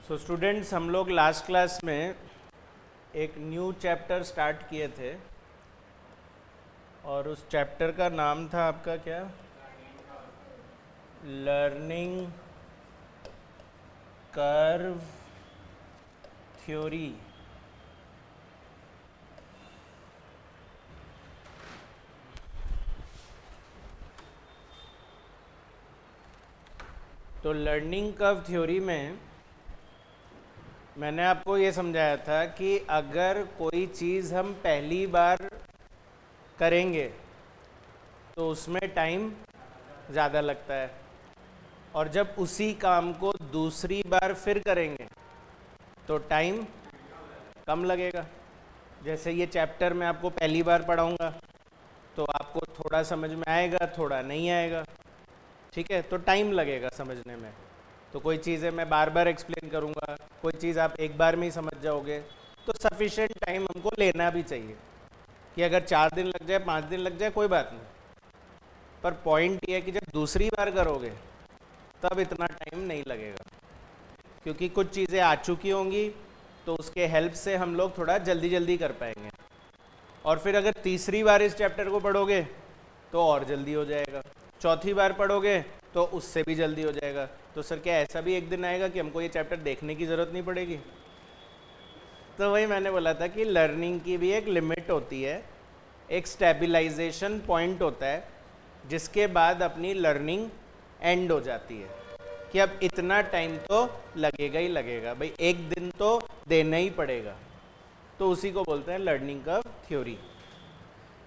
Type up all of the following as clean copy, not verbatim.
So students, हम लोग last class में एक न्यू चैप्टर स्टार्ट किए थे और उस चैप्टर का नाम था आपका क्या? Learning curve theory. तो लर्निंग कर्व थ्योरी में मैंने आपको ये समझाया था कि अगर कोई चीज़ हम पहली बार करेंगे तो उसमें टाइम ज़्यादा लगता है, और जब उसी काम को दूसरी बार फिर करेंगे तो टाइम कम लगेगा। जैसे ये चैप्टर मैं आपको पहली बार पढ़ाऊँगा तो आपको थोड़ा समझ में आएगा, थोड़ा नहीं आएगा, ठीक है, तो टाइम लगेगा समझने में। तो कोई चीज़ें मैं बार बार एक्सप्लेन करूँगा, कोई चीज़ आप एक बार में ही समझ जाओगे, तो सफिशेंट टाइम हमको लेना भी चाहिए कि अगर 4 दिन लग जाए, 5 दिन लग जाए, कोई बात नहीं, पर पॉइंट ये है कि जब दूसरी बार करोगे तब इतना टाइम नहीं लगेगा, क्योंकि कुछ चीज़ें आ चुकी होंगी तो उसके हेल्प से हम लोग थोड़ा जल्दी जल्दी कर पाएंगे। और फिर अगर तीसरी बार इस चैप्टर को पढ़ोगे तो और जल्दी हो जाएगा, चौथी बार पढ़ोगे तो उससे भी जल्दी हो जाएगा। तो सर क्या ऐसा भी एक दिन आएगा कि हमको ये चैप्टर देखने की ज़रूरत नहीं पड़ेगी? तो वही मैंने बोला था कि लर्निंग की भी एक लिमिट होती है, एक स्टेबलाइजेशन पॉइंट होता है जिसके बाद अपनी लर्निंग एंड हो जाती है कि अब इतना टाइम तो लगेगा ही लगेगा, भाई एक दिन तो देना ही पड़ेगा। तो उसी को बोलते हैं लर्निंग कर्व थ्योरी।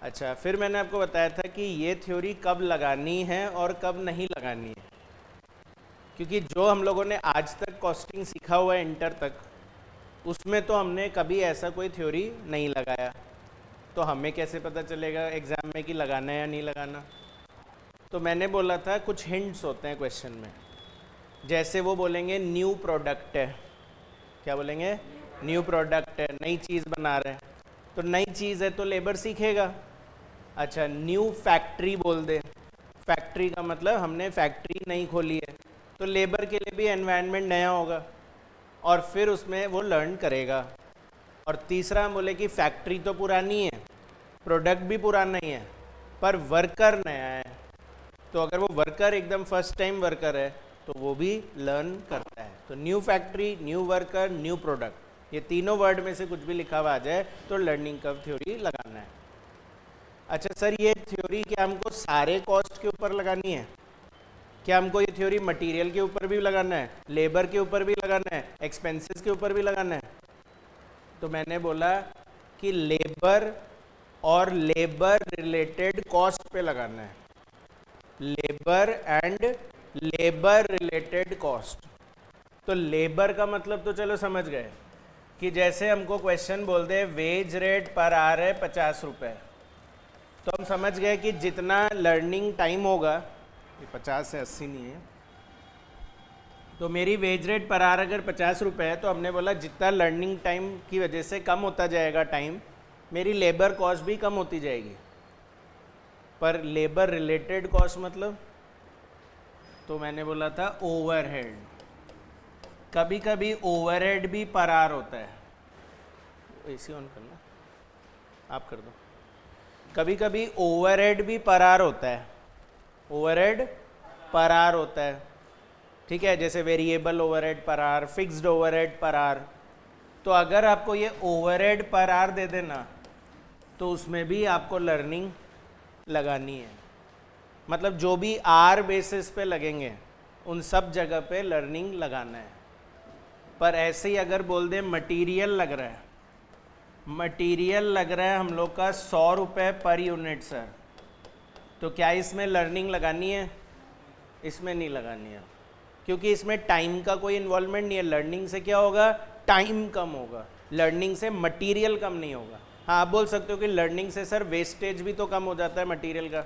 अच्छा, फिर मैंने आपको बताया था कि ये थ्योरी कब लगानी है और कब नहीं लगानी है, क्योंकि जो हम लोगों ने आज तक कॉस्टिंग सीखा हुआ है इंटर तक, उसमें तो हमने कभी ऐसा कोई थ्योरी नहीं लगाया, तो हमें कैसे पता चलेगा एग्ज़ाम में कि लगाना है या नहीं लगाना। तो मैंने बोला था कुछ हिंट्स होते हैं क्वेश्चन में, जैसे वो बोलेंगे न्यू प्रोडक्ट है, क्या बोलेंगे? न्यू प्रोडक्ट है, नई चीज़ बना रहे हैं, तो नई चीज़ है तो लेबर सीखेगा। अच्छा, न्यू फैक्ट्री बोल दे, फैक्ट्री का मतलब हमने फैक्ट्री नहीं खोली है, तो लेबर के लिए भी एनवायरनमेंट नया होगा और फिर उसमें वो लर्न करेगा। और तीसरा हम बोले कि फैक्ट्री तो पुरानी है, प्रोडक्ट भी पुराना ही है, पर वर्कर नया है, तो अगर वो वर्कर एकदम फर्स्ट टाइम वर्कर है तो वो भी लर्न करता है। तो new factory, new worker, new product, ये तीनों वर्ड में से कुछ भी लिखा हुआ आ जाए तो लर्निंग कर्व थ्योरी लगाना है। अच्छा सर, ये थ्योरी क्या हमको सारे कॉस्ट के ऊपर लगानी है? क्या हमको ये थ्योरी मटेरियल के ऊपर भी लगाना है, लेबर के ऊपर भी लगाना है, एक्सपेंसेस के ऊपर भी लगाना है? तो मैंने बोला कि लेबर और लेबर रिलेटेड कॉस्ट पे लगाना है, labour and labour related cost. तो लेबर का मतलब तो चलो समझ गए कि जैसे हमको क्वेश्चन बोल दे वेज रेट पर आवर है 50 रुपये, तो हम समझ गए कि जितना लर्निंग टाइम होगा, ये 50 से 80 नहीं है, तो मेरी वेज रेट पर आवर अगर 50 रुपये है तो हमने बोला जितना लर्निंग टाइम की वजह से कम होता जाएगा टाइम, मेरी लेबर कॉस्ट भी कम होती जाएगी। पर लेबर रिलेटेड कॉस्ट मतलब, तो मैंने बोला था ओवरहेड, कभी कभी ओवरहेड भी पर आवर होता है। एसी ऑन करना, आप कर दो। कभी कभी ओवरहेड भी पर आवर होता है, ओवरहेड पर आवर होता है, ठीक है, जैसे variable overhead per hour, fixed overhead per hour. तो अगर आपको ये ओवरहेड पर आवर दे देना तो उसमें भी आपको लर्निंग लगानी है, मतलब जो भी आर बेसिस पे लगेंगे उन सब जगह पे लर्निंग लगाना है। पर ऐसे ही अगर बोल दें मटेरियल लग रहा है, मटेरियल लग रहा है हम लोग का 100 रुपये पर यूनिट सर, तो क्या इसमें लर्निंग लगानी है? इसमें नहीं लगानी है, क्योंकि इसमें टाइम का कोई इन्वॉल्वमेंट नहीं है। लर्निंग से क्या होगा? टाइम कम होगा, लर्निंग से मटेरियल कम नहीं होगा। हाँ, आप बोल सकते हो कि लर्निंग से सर वेस्टेज भी तो कम हो जाता है मटेरियल का,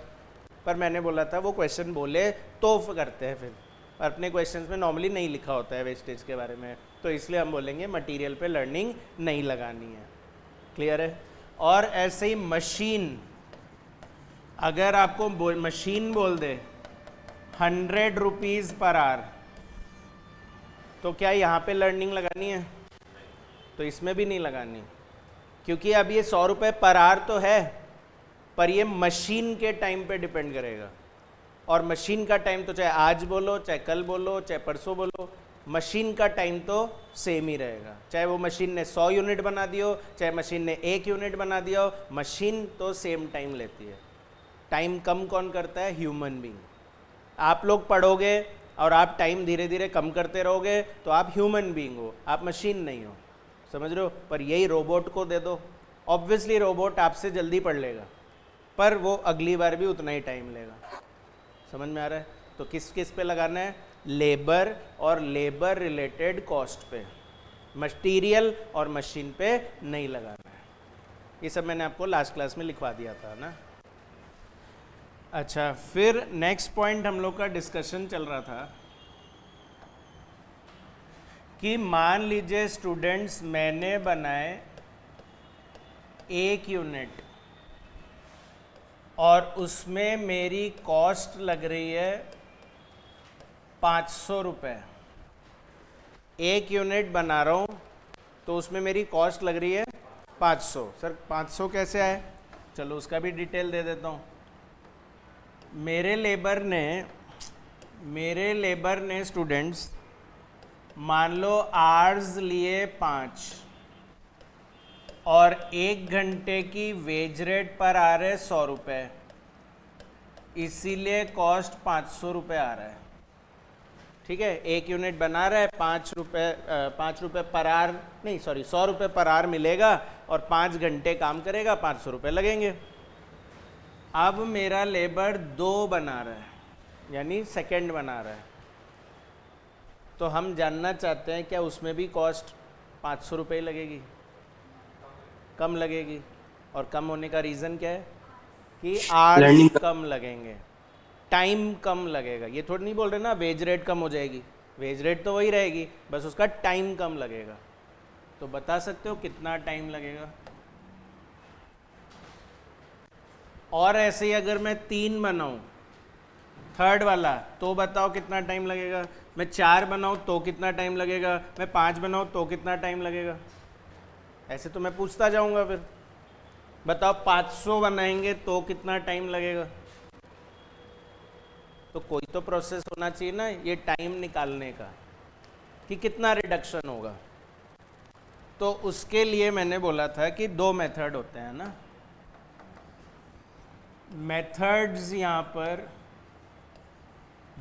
पर मैंने बोला था वो क्वेश्चन बोले तो करते हैं फिर, पर अपने क्वेश्चंस में नॉर्मली नहीं लिखा होता है वेस्टेज के बारे में, तो इसलिए हम बोलेंगे मटेरियल पे लर्निंग नहीं लगानी है। क्लियर है? और ऐसे ही मशीन, अगर आपको मशीन बोल दे 100 रुपीज़ पर आवर, तो क्या यहाँ पे लर्निंग लगानी है? तो इसमें भी नहीं लगानी, क्योंकि अब ये 100 रुपये पर आवर तो है, पर ये मशीन के टाइम पे डिपेंड करेगा। और मशीन का टाइम तो चाहे आज बोलो, चाहे कल बोलो, चाहे परसों बोलो, मशीन का टाइम तो सेम ही रहेगा। चाहे वो मशीन ने 100 यूनिट बना दियो, चाहे मशीन ने 1 यूनिट बना दिया हो, मशीन तो सेम टाइम लेती है। टाइम कम कौन करता है? Human being. आप लोग पढ़ोगे और आप टाइम धीरे धीरे कम करते रहोगे तो आप ह्यूमन बीइंग हो, आप मशीन नहीं हो, समझ रहे हो? पर यही रोबोट को दे दो, ऑब्वियसली रोबोट आपसे जल्दी पढ़ लेगा, पर वो अगली बार भी उतना ही टाइम लेगा। समझ में आ रहा है? तो किस किस पे लगाना है? लेबर और लेबर रिलेटेड कॉस्ट पे, मटीरियल और मशीन पे नहीं लगाना है। ये सब मैंने आपको लास्ट क्लास में लिखवा दिया था ना। अच्छा, फिर नेक्स्ट पॉइंट हम लोग का डिस्कशन चल रहा था कि मान लीजिए स्टूडेंट्स, मैंने बनाए 1 यूनिट और उसमें मेरी कॉस्ट लग रही है 500 रुपये। 1 यूनिट बना रहा हूँ तो उसमें मेरी कॉस्ट लग रही है 500। सर 500 कैसे आए? चलो उसका भी डिटेल दे देता हूँ। मेरे लेबर ने स्टूडेंट्स मान लो आवर्स लिए 5 और 1 घंटे की वेज रेट पर आ रहे 100 रुपये, इसीलिए कॉस्ट 500 रुपये आ रहा है। ठीक है, 1 यूनिट बना रहा है, 5 रुपये पर आवर, नहीं सॉरी 100 रुपये पर आवर मिलेगा और 5 घंटे काम करेगा, 500 रुपये लगेंगे। अब मेरा लेबर 2 बना रहा है, यानी सेकंड बना रहा है, तो हम जानना चाहते हैं क्या उसमें भी कॉस्ट 500 रुपये लगेगी? कम लगेगी। और कम होने का रीज़न क्या है? कि आवर्स कम लगेंगे, टाइम कम लगेगा। ये थोड़ी नहीं बोल रहे ना वेज रेट कम हो जाएगी, वेज रेट तो वही रहेगी, बस उसका टाइम कम लगेगा। तो बता सकते हो कितना टाइम लगेगा? और ऐसे ही अगर मैं 3 बनाऊं, थर्ड वाला, तो बताओ कितना टाइम लगेगा? मैं 4 बनाऊं तो कितना टाइम लगेगा? मैं 5 बनाऊं तो कितना टाइम लगेगा? ऐसे तो मैं पूछता जाऊंगा। फिर बताओ 500 बनाएंगे तो कितना टाइम लगेगा? तो कोई तो प्रोसेस होना चाहिए ना ये टाइम निकालने का कि कितना रिडक्शन होगा। तो उसके लिए मैंने बोला था कि 2 मेथड होते हैं ना। मेथड्स यहाँ पर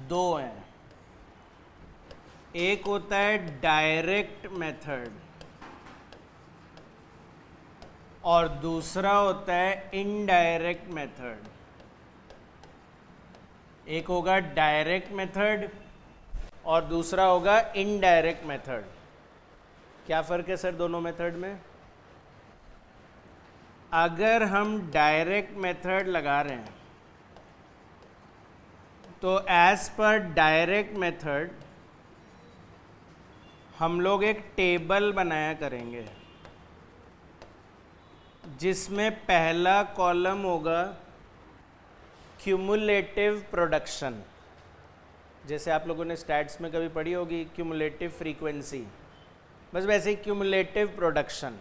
2 हैं। एक होता है डायरेक्ट मेथड और दूसरा होता है इनडायरेक्ट मेथड। एक होगा डायरेक्ट मेथड और दूसरा होगा इनडायरेक्ट मेथड। क्या फ़र्क है सर दोनों मेथड में? अगर हम डायरेक्ट मेथड लगा रहे हैं तो एज पर डायरेक्ट मेथड हम लोग एक टेबल बनाया करेंगे जिसमें पहला कॉलम होगा क्यूमुलेटिव प्रोडक्शन, जैसे आप लोगों ने स्टैट्स में कभी पढ़ी होगी क्यूमुलेटिव फ्रीक्वेंसी, बस वैसे ही क्यूमुलेटिव प्रोडक्शन।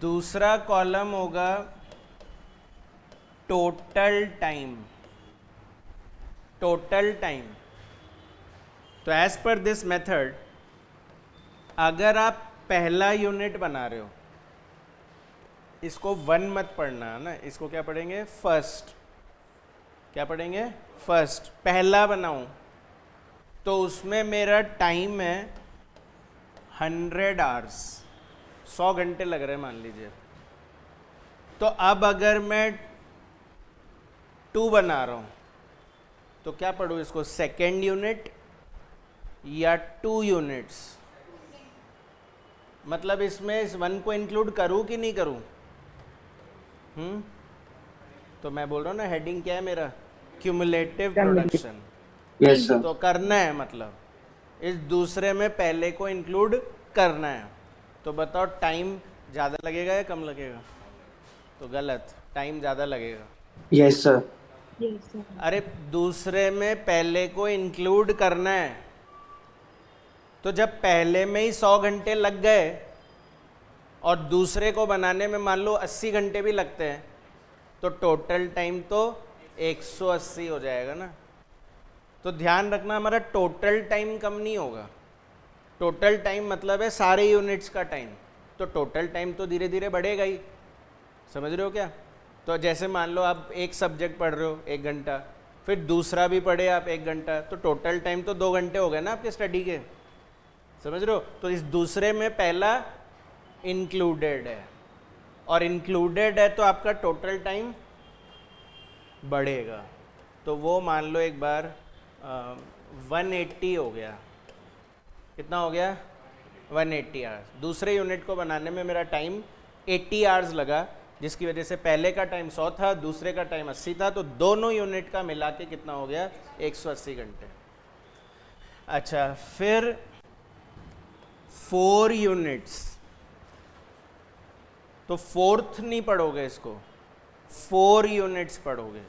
दूसरा कॉलम होगा टोटल टाइम, टोटल टाइम। तो एज पर दिस मेथड अगर आप पहला यूनिट बना रहे हो, इसको 1 मत पढ़ना है ना, इसको क्या पढ़ेंगे? फर्स्ट। क्या पढ़ेंगे? फर्स्ट। पहला बनाऊं तो उसमें मेरा टाइम है 100 आवर्स, 100 घंटे लग रहे हैं मान लीजिए। तो अब अगर मैं 2 बना रहा हूं तो क्या पढ़ूं इसको? सेकेंड यूनिट या 2 यूनिट्स? मतलब इसमें इस 1 को इंक्लूड करूं कि नहीं करूं? तो मैं बोल रहा हूं ना, हेडिंग क्या है मेरा? Cumulative production. Yes sir. तो करना है, मतलब इस दूसरे में पहले को इंक्लूड करना है। तो बताओ टाइम ज़्यादा लगेगा या कम लगेगा? तो गलत, टाइम ज़्यादा लगेगा। Yes sir. अरे दूसरे में पहले को इंक्लूड करना है, तो जब पहले में ही 100 घंटे लग गए और दूसरे को बनाने में मान लो 80 घंटे भी लगते हैं, तो टोटल टाइम तो 180 हो जाएगा ना। तो ध्यान रखना, हमारा टोटल टाइम कम नहीं होगा। टोटल टाइम मतलब है सारे यूनिट्स का टाइम, तो टोटल टाइम तो धीरे धीरे बढ़ेगा ही। समझ रहे हो क्या? तो जैसे मान लो आप एक सब्जेक्ट पढ़ रहे हो 1 घंटा, फिर दूसरा भी पढ़े आप 1 घंटा, तो टोटल टाइम तो 2 घंटे हो गए ना आपके स्टडी के। समझ रहे हो? तो इस दूसरे में पहला इंक्लूडेड है, और इंक्लूडेड है तो आपका टोटल टाइम बढ़ेगा। तो वो मान लो एक बार 180 हो गया। कितना हो गया? 180 आवर्स। दूसरे यूनिट को बनाने में मेरा टाइम 80 आवर्स लगा, जिसकी वजह से पहले का टाइम 100 था, दूसरे का टाइम 80 था, तो दोनों यूनिट का मिला के कितना हो गया? 180 घंटे। अच्छा, फिर 4 यूनिट्स, तो फोर्थ नहीं पढ़ोगे इसको, 4 यूनिट्स पढ़ोगे,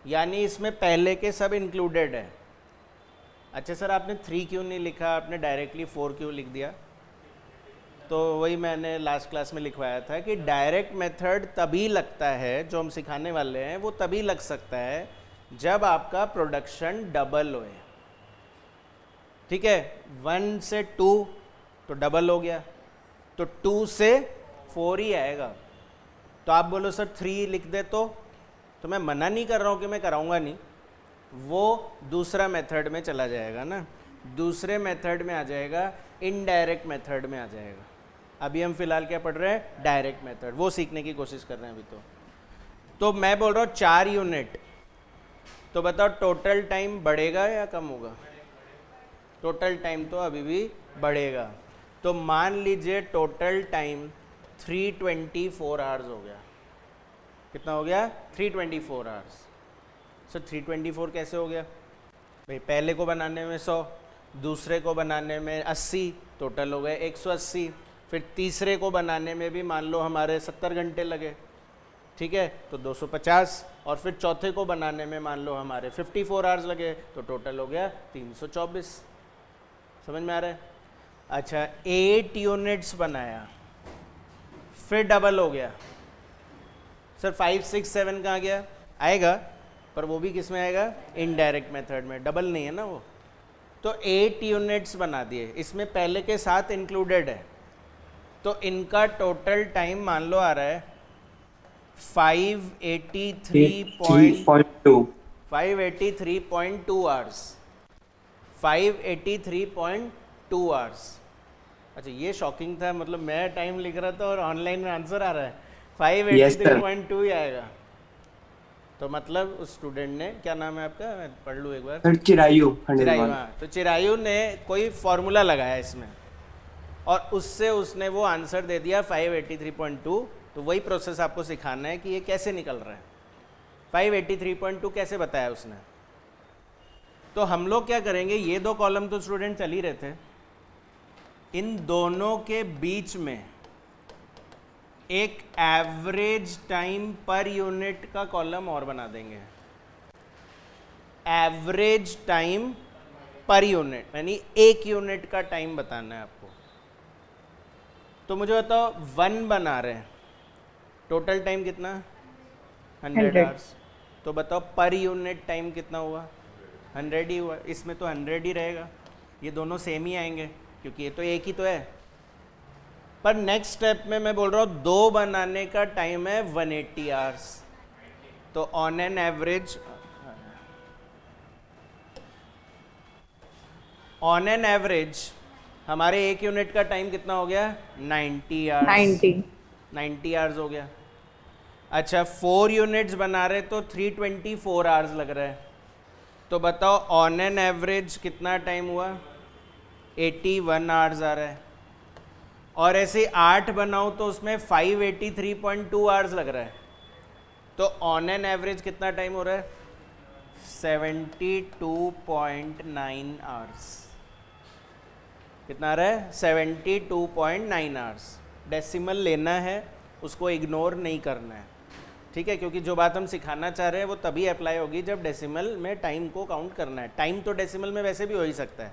यानी इसमें पहले के सब इंक्लूडेड है। अच्छा सर, आपने 3 क्यों नहीं लिखा, आपने डायरेक्टली 4 क्यों लिख दिया? तो वही मैंने लास्ट क्लास में लिखवाया था कि डायरेक्ट मेथड तभी लगता है, जो हम सिखाने वाले हैं वो तभी लग सकता है जब आपका प्रोडक्शन डबल होए। ठीक है, 1 से 2 तो डबल हो गया, तो 2 से 4 ही आएगा। तो आप बोलो सर 3 लिख दे, तो मैं मना नहीं कर रहा हूँ कि मैं कराऊंगा नहीं, वो दूसरा मेथड में चला जाएगा ना, दूसरे मेथड में आ जाएगा, इनडायरेक्ट मेथड में आ जाएगा। अभी हम फिलहाल क्या पढ़ रहे हैं? डायरेक्ट मेथड, वो सीखने की कोशिश कर रहे हैं अभी। तो मैं बोल रहा हूँ 4 यूनिट, तो बताओ टोटल टाइम बढ़ेगा या कम होगा? टोटल टाइम तो अभी भी बढ़ेगा। तो मान लीजिए टोटल टाइम 324 आवर्स हो गया। कितना हो गया? 324 आवर्स। सर 324 कैसे हो गया भाई? पहले को बनाने में 100, दूसरे को बनाने में 80, टोटल हो गए 180। फिर तीसरे को बनाने में भी मान लो हमारे 70 घंटे लगे, ठीक है, तो 250, और फिर चौथे को बनाने में मान लो हमारे 54 आवर्स लगे, तो टोटल हो गया 324। समझ में आ रहा है? अच्छा, 8 यूनिट्स बनाया, फिर डबल हो गया। सर 5, 6, 7 कहाँ गया? आएगा, पर वो भी किस में आएगा? इनडायरेक्ट मेथड में, डबल नहीं है ना वो। तो 8 यूनिट्स बना दिए, इसमें पहले के साथ इंक्लूडेड है, तो इनका टोटल टाइम मान लो आ रहा है 583.2 आवर्स। 583.2 आवर्स। अच्छा, ये शॉकिंग था, मतलब मैं टाइम लिख रहा था और ऑनलाइन में आंसर आ रहा है 583.2 ही आएगा। तो मतलब उस स्टूडेंट ने, क्या नाम है आपका, मैं पढ़ लूँ एक बार? सर चिरायु। हाँ, तो चिरायु ने कोई फॉर्मूला लगाया इसमें, और उससे उसने वो आंसर दे दिया 583.2। तो वही प्रोसेस आपको सिखाना है कि ये कैसे निकल रहा है। 583.2 कैसे बताया उसने? तो हम लोग क्या करेंगे, ये 2 कॉलम तो स्टूडेंट चल ही रहे थे, इन दोनों के बीच में एक एवरेज टाइम पर यूनिट का कॉलम और बना देंगे। एवरेज टाइम पर यूनिट, यानी 1 यूनिट का टाइम बताना है आपको। तो मुझे बताओ 1 बना रहे हैं, टोटल टाइम कितना? 100 आवर्स। तो बताओ पर यूनिट टाइम कितना हुआ? 100 ही हुआ। इसमें तो 100 ही रहेगा, ये दोनों सेम ही आएंगे क्योंकि ये तो एक ही तो है। पर नेक्स्ट स्टेप में मैं बोल रहा हूँ 2 बनाने का टाइम है 180 आवर्स। तो ऑन एन एवरेज हमारे 1 यूनिट का टाइम कितना हो गया? 90 आवर्स। 90 आवर्स हो गया। अच्छा, 4 यूनिट्स बना रहे तो 324 आवर्स लग रहा है। तो बताओ ऑन एन एवरेज कितना टाइम हुआ? 81 आवर्स आ रहा है। और ऐसे 8 बनाऊं तो उसमें 583.2 आवर्स लग रहा है। तो ऑन एन एवरेज कितना टाइम हो रहा है? 72.9 आवर्स। कितना आ रहा है? 72.9 आवर्स। डेसिमल लेना है, उसको इग्नोर नहीं करना है, ठीक है, क्योंकि जो बात हम सिखाना चाह रहे हैं वो तभी अप्लाई होगी जब डेसिमल में टाइम को काउंट करना है। टाइम तो डेसिमल में वैसे भी हो ही सकता है,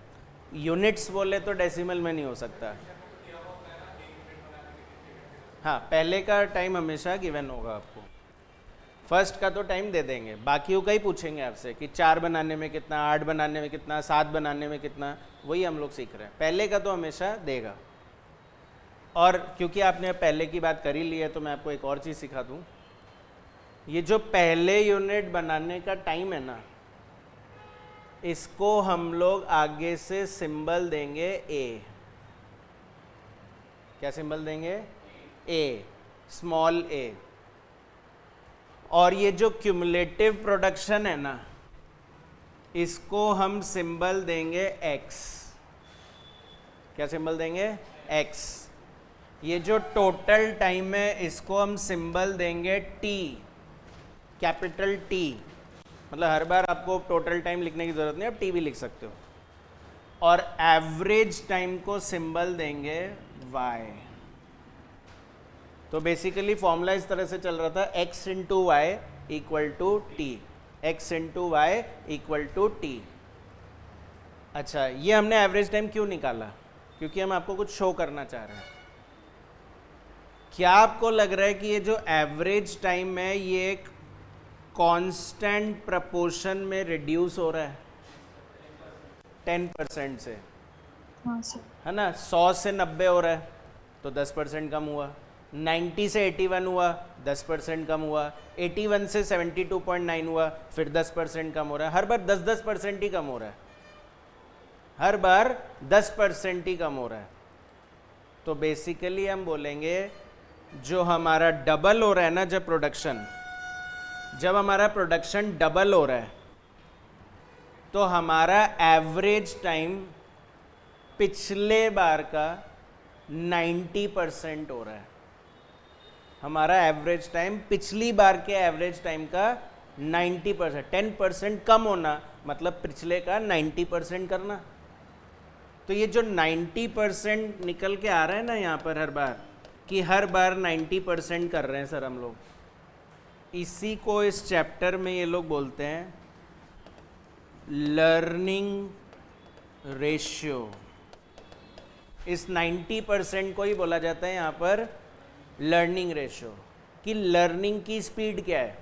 यूनिट्स बोले तो डेसिमल में नहीं हो सकता। हाँ, पहले का टाइम हमेशा गिवन होगा आपको, फर्स्ट का तो टाइम दे देंगे, बाकियों का ही पूछेंगे आपसे कि 4 बनाने में कितना, 8 बनाने में कितना, 7 बनाने में कितना, वही हम लोग सीख रहे हैं। पहले का तो हमेशा देगा। और क्योंकि आपने पहले की बात कर ही ली है तो मैं आपको एक और चीज़ सिखा दूँ। ये जो पहले यूनिट बनाने का टाइम है ना, इसको हम लोग आगे से सिंबल देंगे ए। क्या सिंबल देंगे? ए, स्मॉल ए। और ये जो क्यूमुलेटिव प्रोडक्शन है ना, इसको हम सिंबल देंगे एक्स। क्या सिंबल देंगे? एक्स। ये जो टोटल टाइम है इसको हम सिंबल देंगे टी, कैपिटल टी। मतलब हर बार आपको टोटल टाइम लिखने की ज़रूरत नहीं, आप टी भी लिख सकते हो। और एवरेज टाइम को सिंबल देंगे वाई। तो बेसिकली फॉर्मूला इस तरह से चल रहा था, x into y equal to t, x into y equal to t. अच्छा, ये हमने एवरेज टाइम क्यों निकाला? क्योंकि हम आपको कुछ शो करना चाह रहे हैं। क्या आपको लग रहा है कि ये जो एवरेज टाइम है ये एक कांस्टेंट प्रपोर्शन में रिड्यूस हो रहा है? 10% से, हाँ सर। है ना। 100 से 90 हो रहा है तो 10% कम हुआ। 90 से 81 हुआ, 10% कम हुआ। 81 से 72.9 हुआ, फिर 10% कम हो रहा है। हर बार 10% ही कम हो रहा है, हर बार 10% ही कम हो रहा है। तो बेसिकली हम बोलेंगे जो हमारा डबल हो रहा है ना, जब हमारा प्रोडक्शन डबल हो रहा है तो हमारा एवरेज टाइम पिछले बार का 90% हो रहा है। हमारा एवरेज टाइम पिछली बार के एवरेज टाइम का 90%, 10% कम होना मतलब पिछले का 90% करना। तो ये जो 90% निकल के आ रहा है ना यहाँ पर हर बार, कि हर बार 90% कर रहे हैं सर हम लोग, इसी को इस चैप्टर में ये लोग बोलते हैं लर्निंग रेशियो। इस 90% को ही बोला जाता है यहाँ पर लर्निंग रेशियो, कि लर्निंग की स्पीड क्या है।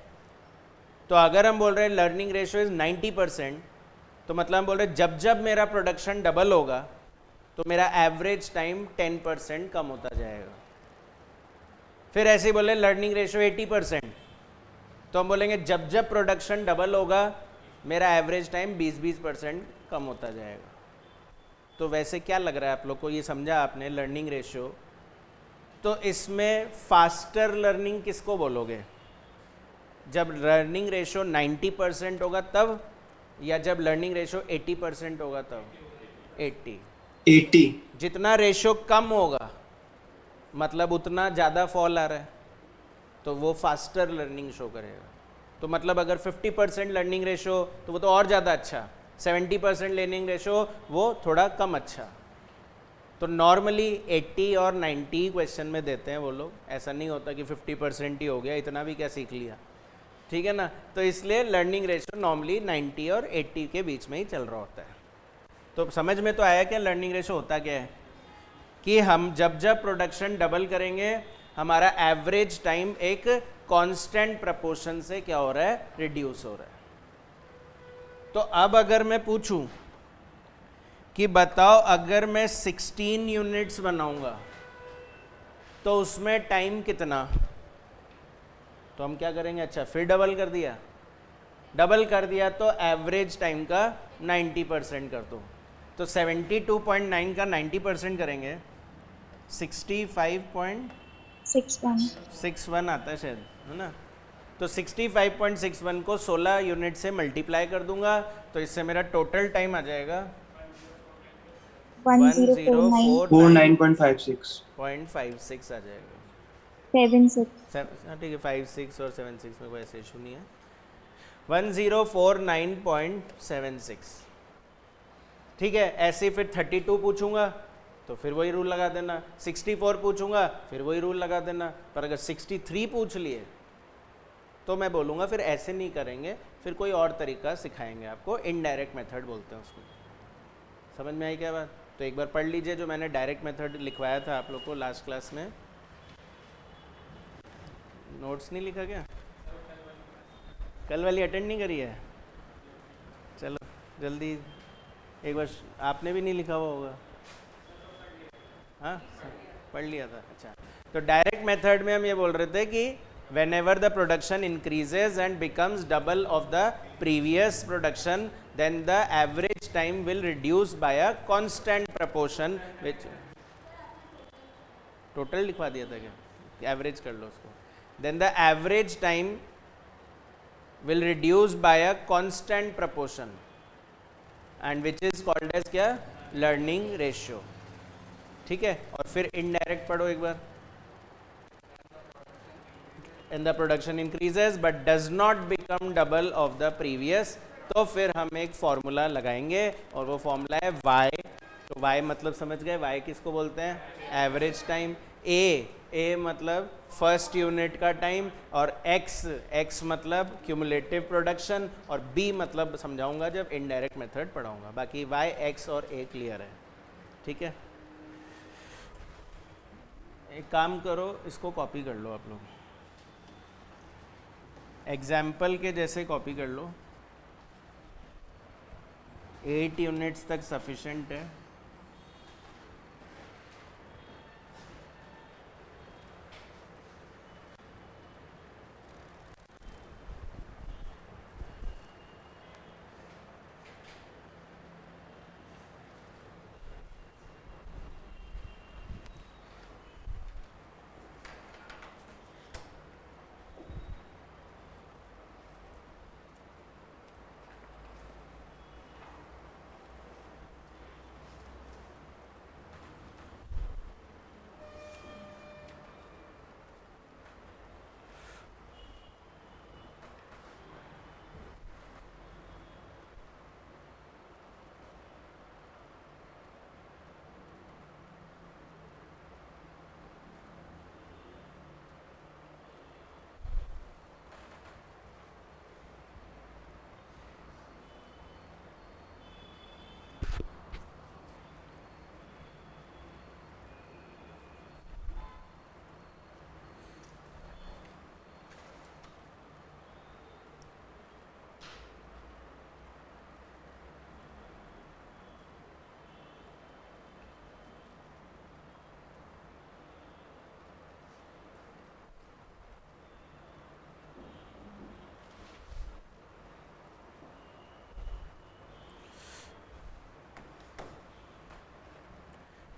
तो अगर हम बोल रहे हैं लर्निंग रेशियो इज 90%, तो मतलब हम बोल रहे हैं जब जब मेरा प्रोडक्शन डबल होगा तो मेरा एवरेज टाइम 10% कम होता जाएगा। फिर ऐसे ही बोले लर्निंग रेशियो 80%, तो हम बोलेंगे जब जब प्रोडक्शन डबल होगा मेरा एवरेज टाइम 20% कम होता जाएगा। तो वैसे क्या लग रहा है आप लोग को, ये समझा आपने लर्निंग रेशियो? तो इसमें फास्टर लर्निंग किसको बोलोगे? जब लर्निंग रेशियो 90% होगा तब, या जब लर्निंग रेशियो 80% होगा तब? 80। जितना रेशियो कम होगा मतलब उतना ज़्यादा फॉल आ रहा है, तो वो फास्टर लर्निंग शो करेगा। तो मतलब अगर 50% लर्निंग रेशियो तो वो तो और ज़्यादा अच्छा, 70% लर्निंग रेशियो वो थोड़ा कम अच्छा। तो नॉर्मली 80 और 90 क्वेश्चन में देते हैं वो लोग, ऐसा नहीं होता कि 50% ही हो गया, इतना भी क्या सीख लिया, ठीक है ना। तो इसलिए लर्निंग रेशियो नॉर्मली 90 और 80 के बीच में ही चल रहा होता है। तो समझ में तो आया क्या लर्निंग रेशियो होता क्या है? कि हम जब जब प्रोडक्शन डबल करेंगे हमारा एवरेज टाइम एक कांस्टेंट प्रपोर्शन से क्या हो रहा है? रिड्यूस हो रहा है। तो अब अगर मैं पूछूं कि बताओ अगर मैं 16 यूनिट्स बनाऊंगा तो उसमें टाइम कितना? तो हम क्या करेंगे? अच्छा, फिर डबल कर दिया तो एवरेज टाइम का 90% कर दो। तो 72.9 का 90% करेंगे, 65.61 आता है शायद, है ना। तो 65.61 को 16 यूनिट से मल्टीप्लाई कर दूंगा तो इससे मेरा टोटल टाइम आ जाएगा 1049.56 आ जाएगा। 76 हाँ ठीक है, 56 और 76 में कोई ऐसा इशू नहीं है। 1049.76, ठीक है। ऐसे फिर 32 पूछूंगा तो फिर वही रूल लगा देना, 64 पूछूंगा फिर वही रूल लगा देना। पर अगर 63 पूछ लिए तो मैं बोलूँगा फिर ऐसे नहीं करेंगे, फिर कोई और तरीका सिखाएंगे आपको, इनडायरेक्ट मेथड बोलते हैं उसको। समझ में आई क्या बात? तो एक बार पढ़ लीजिए जो मैंने डायरेक्ट मेथड लिखवाया था आप लोग को लास्ट क्लास में। नोट्स नहीं लिखा क्या? कल वाली अटेंड नहीं करी है? चलो जल्दी एक बार, आपने भी नहीं लिखा हुआ होगा। हाँ पढ़ लिया था। अच्छा, तो डायरेक्ट मेथड में हम ये बोल रहे थे कि whenever the production increases and becomes double of the previous production, then the average time will reduce by a constant proportion which total लिखवा दिया था क्या? एवरेज कर लो उसको। then the average time will reduce by a constant proportion and which is called as क्या? learning ratio। ठीक है, और फिर इनडायरेक्ट पढ़ो एक बार। and the production increases but does not become double of the previous, तो फिर हम एक फॉर्मूला लगाएंगे और वो फॉर्मूला है y। तो y मतलब समझ गए, y किसको बोलते हैं? Average time. a मतलब फर्स्ट यूनिट का टाइम, और x मतलब क्यूमुलेटिव प्रोडक्शन, और b मतलब समझाऊंगा जब इनडायरेक्ट मेथड पढ़ाऊंगा। बाकी y, x और a क्लियर है। ठीक है, एक काम करो, इसको कॉपी कर लो आप लोग, एग्जाम्पल के जैसे कॉपी कर लो। 8 यूनिट्स तक सफिशेंट है।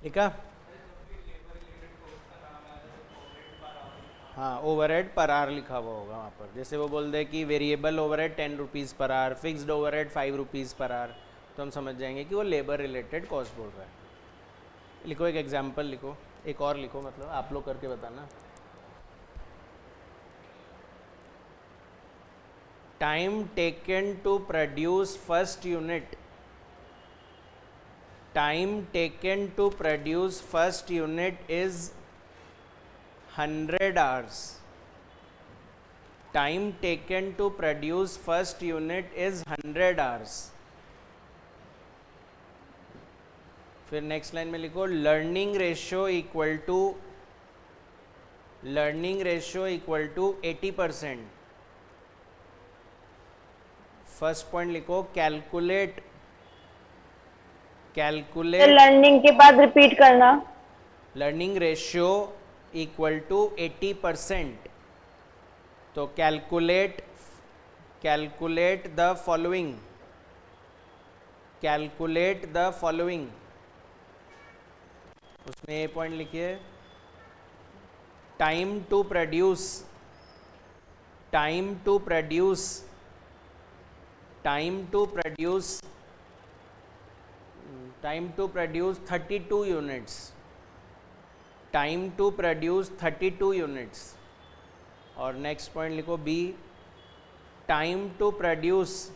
ठीक है, हाँ ओवरहेड पर आवर लिखा हुआ होगा वहाँ पर। जैसे वो बोल दे कि variable overhead 10 rupees per hour, fixed overhead 5 rupees per hour, तो हम समझ जाएंगे कि वो लेबर रिलेटेड कॉस्ट बोल रहा है। लिखो एक एग्जांपल लिखो, एक और लिखो, मतलब आप लोग करके बताना। Time taken to produce first unit, time taken to produce first unit is 100 hours. Time taken to produce first unit is 100 hours. फिर नेक्स्ट लाइन में लिखो learning ratio equal to 80%। First point लिखो कैलकुलेट लर्निंग के बाद repeat करना। Learning ratio equal to 80%। तो calculate the following, उसमें ये पॉइंट लिखिए, टाइम टू प्रोड्यूस 32 यूनिट्स, और नेक्स्ट पॉइंट लिखो B, time to produce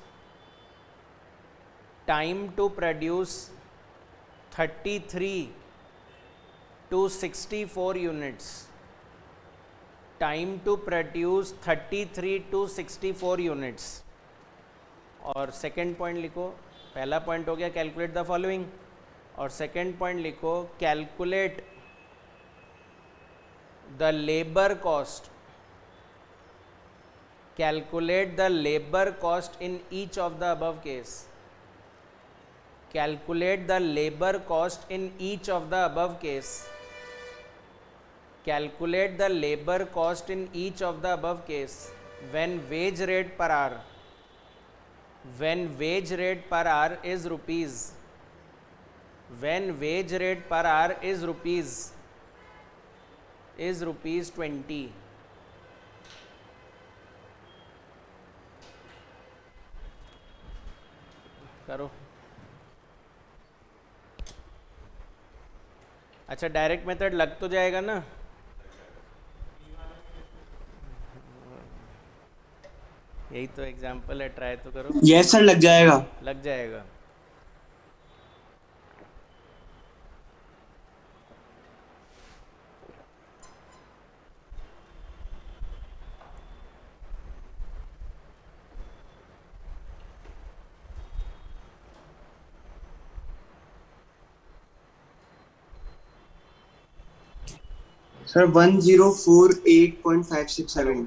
33 to 64 units, time to produce 33 to 64 units. और सेकेंड पॉइंट लिखो, पहला पॉइंट हो गया कैलकुलेट द फॉलोइंग, और सेकंड पॉइंट लिखो calculate the labour cost, calculate the labor cost in each of the above case, calculate the labor cost in each of the above case, calculate the labor cost in each of the above case when wage rate per hour, when wage rate per hour is rupees, when wage rate per hour is rupees 20. करो। अच्छा direct method लग तो जाएगा ना? यही तो example है, try तो करो। यस सर, लग जाएगा। लग जाएगा। सर 1048.567।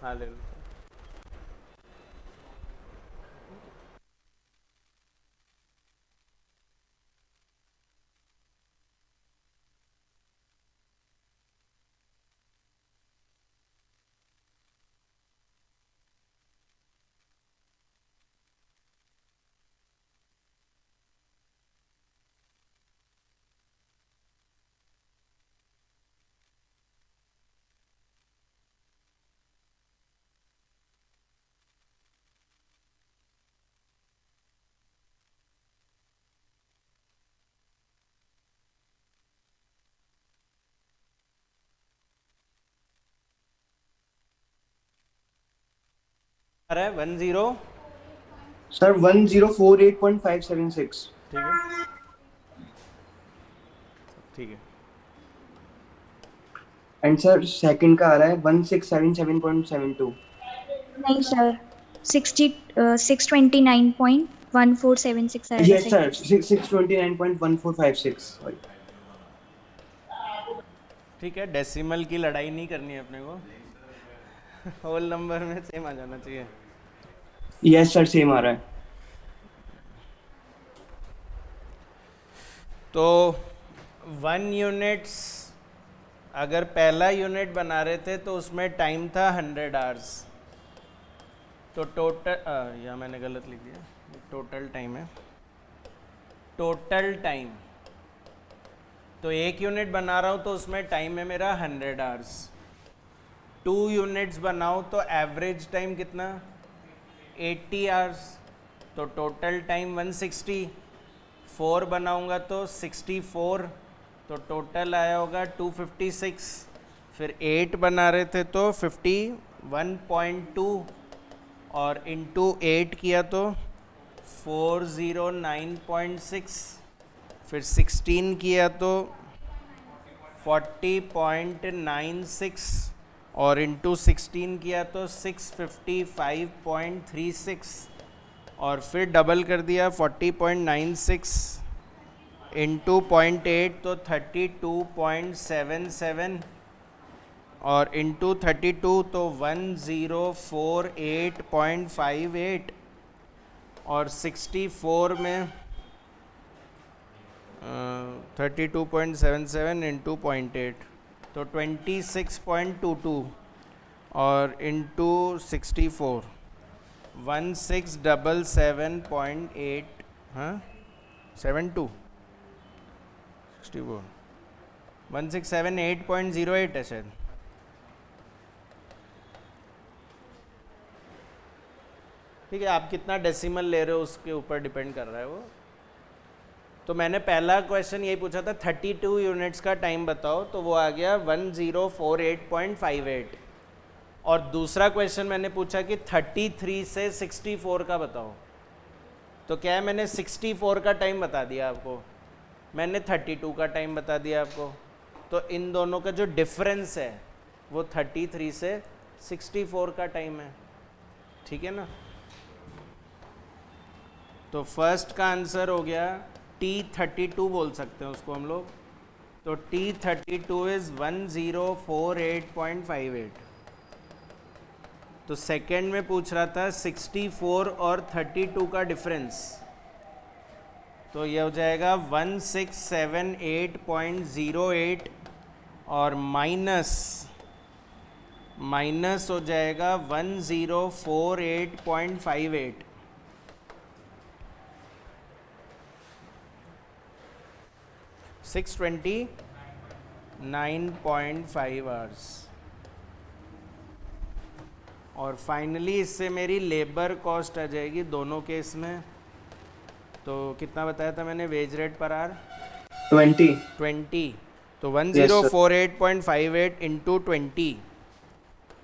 हाँ ले लो। आ रहा है 10। सर 1048.576। ठीक है ठीक है। एंड सर सेकंड का आ रहा है 1677.72। नहीं सर, 629.1476 आएगा। Yes sir, 629.1456। सॉरी। ठीक है, डेसिमल की लड़ाई नहीं करनी है अपने को, होल नंबर में सेम आ जाना चाहिए। यस सर, सेम आ रहा है। तो 1 यूनिट्स अगर पहला यूनिट बना रहे थे तो उसमें टाइम था 100 आवर्स, तो टोटल या मैंने गलत लिख दिया, टोटल टाइम है, टोटल टाइम। तो 1 यूनिट बना रहा हूँ तो उसमें टाइम है मेरा 100 आवर्स। 2 यूनिट्स बनाओ तो एवरेज टाइम कितना, 80 आवर्स, तो टोटल टाइम 160। 4 बनाऊंगा तो 64, तो टोटल आया होगा 256। फिर 8 बना रहे थे तो 51.2 और इंटू 8 किया तो 409.6। फिर 16 किया तो 40.96 और इंटू 16 किया तो 655.36 और फिर डबल कर दिया 40.96 इंटू 0.8 तो 32.77 और इंटू 32 तो 1048.58 और 64 में 32.77 इंटू 0.8 तो 26.22 और इंटू 64 1677.8 हाँ 72 64 1678.08 है शायद। ठीक है, आप कितना डेसिमल ले रहे हो उसके ऊपर डिपेंड कर रहा है वो। तो मैंने पहला क्वेश्चन यही पूछा था 32 यूनिट्स का टाइम बताओ, तो वो आ गया 1048.58। और दूसरा क्वेश्चन मैंने पूछा कि 33 से 64 का बताओ, तो क्या है मैंने 64 का टाइम बता दिया आपको, मैंने 32 का टाइम बता दिया आपको। तो इन दोनों का जो डिफरेंस है वो 33 से 64 का टाइम है, ठीक है ना। तो तो फर्स्ट का आंसर हो गया T32 बोल सकते हैं उसको हम लोग। तो T32 इज 1048.58। तो सेकेंड में पूछ रहा था 64 और 32 का डिफरेंस, तो ये हो जाएगा 1678.08 और माइनस हो जाएगा 1048.58। Six 9.5 hours. और फाइनली इससे मेरी लेबर कॉस्ट आ जाएगी दोनों केस में। तो कितना बताया था मैंने वेज रेट पर आवर? 20। तो Yes, sir. 1048.58 इंटू 20,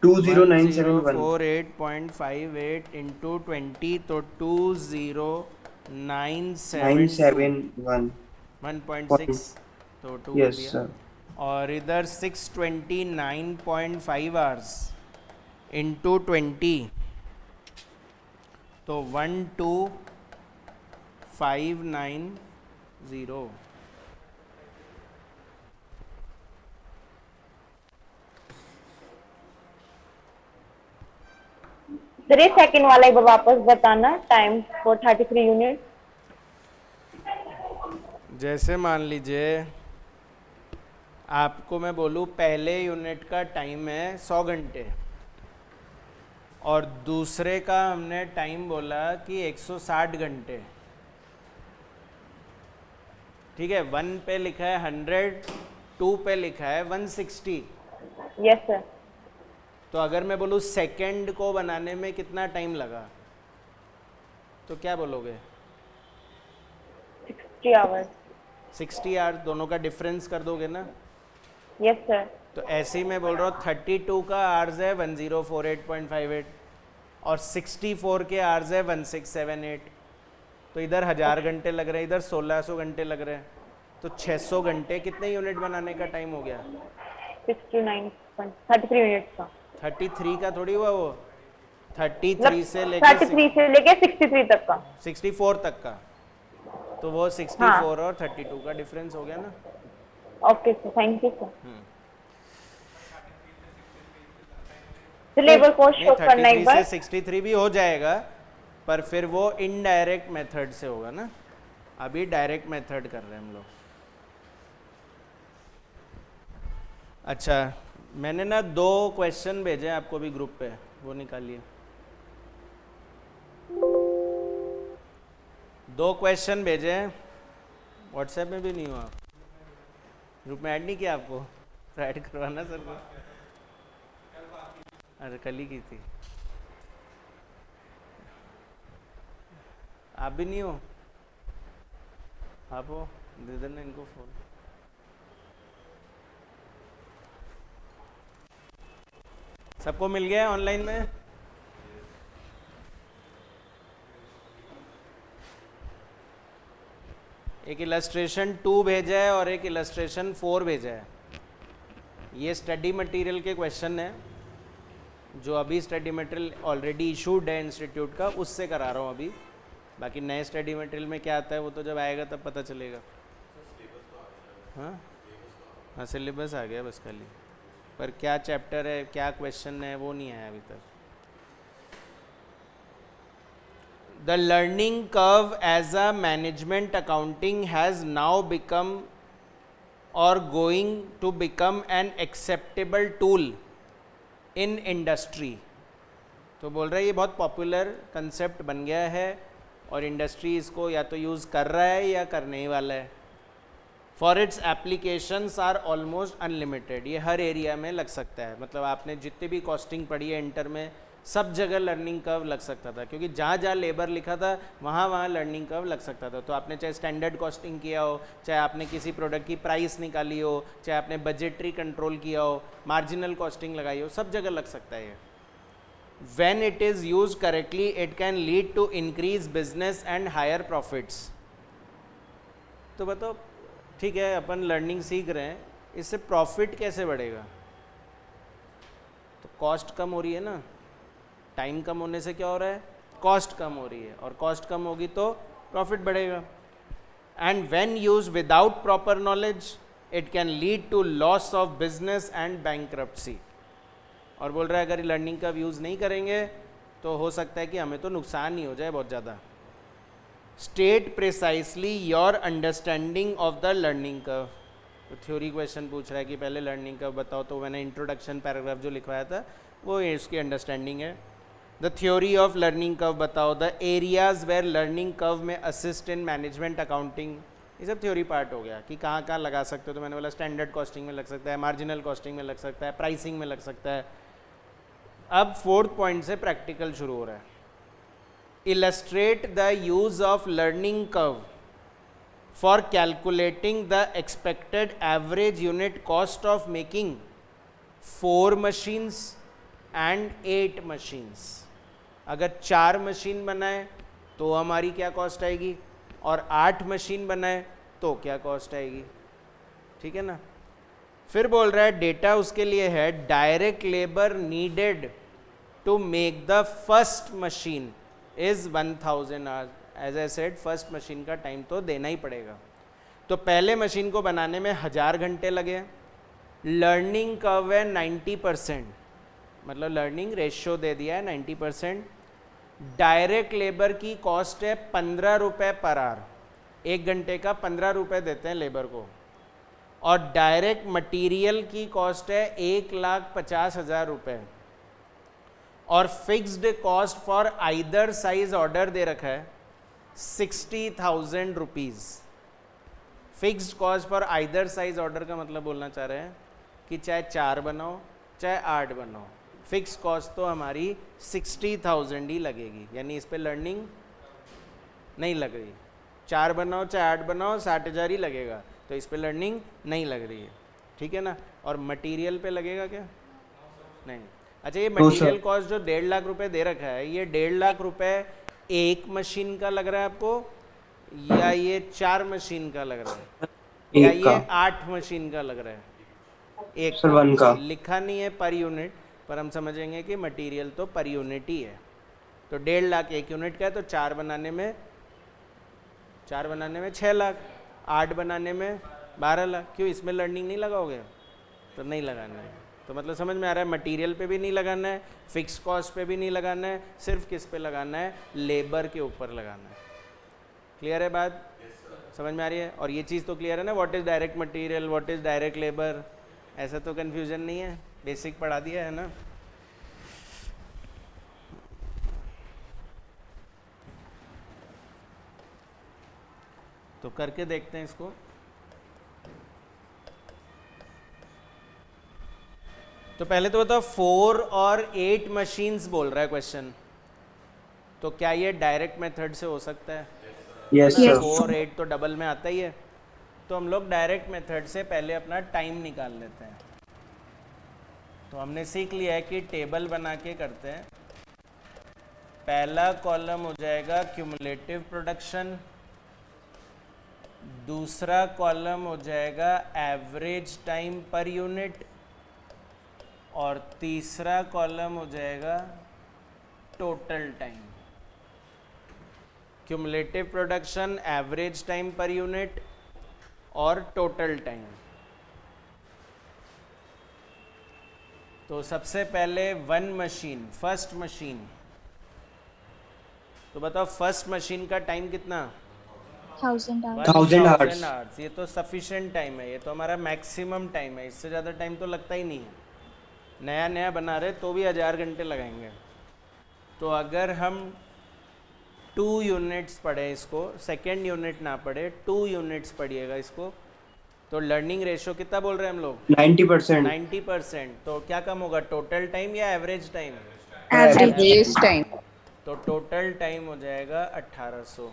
20971। 1048.58 इंटू 20, तो 2097 971। 1.6, तो 2 कर Yes, दिया। sir. और इधर 629.5 आवर्स इंटू 20, तो 12590। सर ये सेकंड वाला एक बार वापस बताना, टाइम फॉर 33 यूनिट। जैसे मान लीजिए आपको मैं बोलूँ पहले यूनिट का टाइम है 100 घंटे और दूसरे का हमने टाइम बोला कि 160 घंटे। ठीक है, 1 पे लिखा है 100, 2 पे लिखा है 160। Yes sir. तो अगर मैं बोलूँ सेकंड को बनाने में कितना टाइम लगा, तो क्या बोलोगे? 60 आवर्स। 60 आवर्स, दोनों का डिफरेंस कर दोगे ना? Yes sir. तो ऐसे ही मैं बोल रहा हूँ 32 का आवर्स है 1048.58 और 64 के आवर्स है 1678। तो इधर 1000 घंटे लग रहे हैं, इधर 1600 घंटे लग रहे हैं। तो 600 घंटे कितने यूनिट बनाने का टाइम हो गया? 33 यूनिट का। 33 का थोड़ी हुआ वो, 33 मतलब से लेके 33 से लेके 63 तक का। 64 तक का। तो वो 64 और 32 का डिफरेंस हो गया ना। Okay sir, thank you sir. Labour cost show करना एक 33 बार। से 63 भी हो जाएगा, पर फिर वो इनडायरेक्ट मेथड से होगा ना। अभी डायरेक्ट मेथड कर रहे हैं हम लोग। अच्छा, मैंने ना 2 क्वेश्चन भेजे हैं आपको भी ग्रुप पे, वो निकालिए। 2 क्वेश्चन भेजे हैं, व्हाट्सएप में भी नहीं हुआ, ग्रुप में ऐड नहीं किया आपको, तो ऐड करवाना सर को। अरे कल ही की थी, आप भी नहीं हो? आप हो, दे देना इनको फोन। सबको मिल गया ऑनलाइन में? एक इलस्ट्रेशन 2 भेजा है और एक इलस्ट्रेशन 4 भेजा है। ये स्टडी मटेरियल के क्वेश्चन है, जो अभी स्टडी मटेरियल ऑलरेडी इशूड है इंस्टीट्यूट का, उससे करा रहा हूँ अभी। बाकी नए स्टडी मटेरियल में क्या आता है वो तो जब आएगा तब पता चलेगा। हाँ हाँ, सिलेबस आ गया बस खाली, पर क्या चैप्टर है, क्या क्वेश्चन है, वो नहीं आया अभी तक। The learning curve as a management accounting has now become or going to become an acceptable tool in industry। तो बोल रहा है ये बहुत पॉपुलर कंसेप्ट बन गया है और इंडस्ट्री इसको या तो यूज़ कर रहा है या करने ही वाला है। For its applications are almost unlimited. ये हर एरिया में लग सकता है, मतलब आपने जितनी भी कॉस्टिंग पढ़ी है इंटर में, सब जगह लर्निंग कर्व लग सकता था, क्योंकि जहाँ जहाँ लेबर लिखा था वहाँ वहाँ लर्निंग कर्व लग सकता था। तो आपने चाहे स्टैंडर्ड कॉस्टिंग किया हो, चाहे आपने किसी प्रोडक्ट की प्राइस निकाली हो, चाहे आपने बजटरी कंट्रोल किया हो, मार्जिनल कॉस्टिंग लगाई हो, सब जगह लग सकता है ये। When it is used correctly, it can lead to increase business and higher profits। तो बताओ, ठीक है अपन लर्निंग सीख रहे हैं, इससे प्रॉफिट कैसे बढ़ेगा? तो कॉस्ट कम हो रही है ना, टाइम कम होने से क्या हो रहा है? कॉस्ट कम हो रही है, और कॉस्ट कम होगी तो प्रॉफिट बढ़ेगा. And when use without proper knowledge it can lead to loss of business and bankruptcy. और बोल रहा है अगर लर्निंग कर्व यूज़ नहीं करेंगे तो हो सकता है कि हमें तो नुकसान ही हो जाए बहुत ज़्यादा. State precisely your understanding of the learning curve. तो थ्योरी क्वेश्चन पूछ रहा है कि पहले लर्निंग कर्व बताओ, तो मैंने इंट्रोडक्शन पैराग्राफ जो लिखवाया था वो इसकी अंडरस्टैंडिंग है. The theory of learning curve बताओ. The areas where learning curve में असिस्ट इन मैनेजमेंट अकाउंटिंग. ये सब थ्योरी पार्ट हो गया कि कहाँ कहाँ लगा सकते हो. तो मैंने बोला स्टैंडर्ड कॉस्टिंग में लग सकता है, मार्जिनल कॉस्टिंग में लग सकता है, प्राइसिंग में लग सकता है. अब 4th पॉइंट से प्रैक्टिकल शुरू हो रहा है. Illustrate the use of learning curve for calculating the expected average unit cost of making 4 machines and 8 machines. अगर 4 मशीन बनाए तो हमारी क्या कॉस्ट आएगी, और 8 मशीन बनाए तो क्या कॉस्ट आएगी. ठीक है ना. फिर बोल रहा है डेटा उसके लिए है direct labour needed to make the first machine is 1000 hours. As I said first machine का टाइम तो देना ही पड़ेगा. तो पहले मशीन को बनाने में 1000 घंटे लगे. लर्निंग कर्व है 90%, मतलब लर्निंग रेशियो दे दिया है 90%. डायरेक्ट लेबर की कॉस्ट है 15 रुपये पर आवर. 1 घंटे का 15 रुपये देते हैं लेबर को. और डायरेक्ट मटेरियल की कॉस्ट है 1,50,000 रुपये. और fixed cost for either size order दे रखा है 60,000 rupees. Fixed cost for either size order का मतलब बोलना चाह रहे हैं कि चाहे 4 बनाओ चाहे 8 बनाओ, फिक्स कॉस्ट तो हमारी 60,000 ही लगेगी. यानी इस पे लर्निंग नहीं लग रही. 4 बनाओ चाहे 8 बनाओ 60,000 ही लगेगा, तो इस पे लर्निंग नहीं लग रही है. ठीक है ना. और मटेरियल पे लगेगा क्या, नहीं. अच्छा ये मटेरियल कॉस्ट जो 1.5 लाख रुपए दे रखा है, ये 1.5 लाख रुपए एक मशीन का लग रहा है आपको, या ये 4 मशीन का लग रहा है, या ये 8 मशीन का लग रहा है. एक का लिखा नहीं है पर यूनिट, पर हम समझेंगे कि मटेरियल तो पर यूनिट ही है. तो 1.5 लाख एक यूनिट का है, तो 4 बनाने में 6 लाख, 8 बनाने में 12 लाख. क्यों, इसमें लर्निंग नहीं लगाओगे, तो नहीं लगाना है. तो मतलब समझ में आ रहा है, मटेरियल पे भी नहीं लगाना है, फिक्स कॉस्ट पे भी नहीं लगाना है, सिर्फ किस पे लगाना है, लेबर के ऊपर लगाना है. क्लियर है बात, समझ में आ रही है. और ये चीज़ तो क्लियर है ना, what is direct material, what is direct labour, ऐसा तो कन्फ्यूजन नहीं है, बेसिक पढ़ा दिया है ना. तो करके देखते हैं इसको. तो पहले तो बताओ 4 और 8 मशीन्स बोल रहा है क्वेश्चन, तो क्या ये डायरेक्ट मेथड से हो सकता है? Yes sir. 4 8 तो डबल में आता ही है. तो हम लोग डायरेक्ट मेथड से पहले अपना टाइम निकाल लेते हैं. तो हमने सीख लिया है कि टेबल बना के करते हैं. पहला कॉलम हो जाएगा क्यूमुलेटिव प्रोडक्शन, दूसरा कॉलम हो जाएगा एवरेज टाइम पर यूनिट, और तीसरा कॉलम हो जाएगा total time. Cumulative production, average time per unit और टोटल टाइम. तो सबसे पहले 1 मशीन, फर्स्ट मशीन. तो बताओ फर्स्ट मशीन का टाइम कितना? 1000 hours. 1000 hours. hours. ये तो सफिशिएंट टाइम है, ये तो हमारा मैक्सिमम टाइम है, इससे ज़्यादा टाइम तो लगता ही नहीं है. नया नया बना रहे तो भी 1000 घंटे लगाएंगे. तो अगर हम 2 यूनिट्स पढ़े इसको, सेकेंड यूनिट ना पढ़े, 2 यूनिट्स पढ़िएगा इसको, तो लर्निंग रेशियो कितना बोल रहे हैं हम लोग? 90%. 90%. तो क्या कम होगा, टोटल टाइम या एवरेज टाइम? Average time. तो टोटल टाइम हो जाएगा 1800.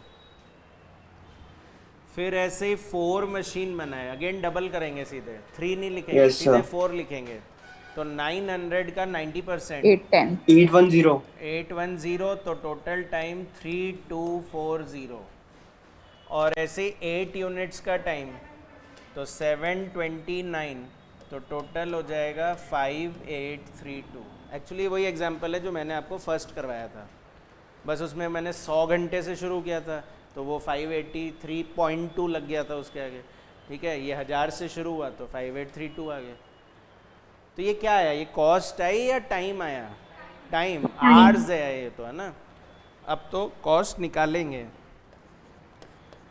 फिर ऐसे ही 4 मशीन बनाए, अगेन डबल करेंगे, सीधे 3 नहीं लिखेंगे, Yes, सीधे sir. 4 लिखेंगे. तो 900 का 90%, 810. 810. 810. तो टोटल टाइम 3240. और ऐसे 8 यूनिट्स का टाइम तो 729. तो टोटल हो जाएगा 5832. एक्चुअली वही एग्जांपल है जो मैंने आपको फर्स्ट करवाया था, बस उसमें मैंने 100 घंटे से शुरू किया था, तो वो 583.2 लग गया था उसके आगे, ठीक है। ये 1000 से शुरू हुआ तो 5832 आ गया। तो ये क्या आया, ये कॉस्ट आई या टाइम आया? टाइम, आवर्स है ये तो, है ना। अब तो कॉस्ट निकालेंगे,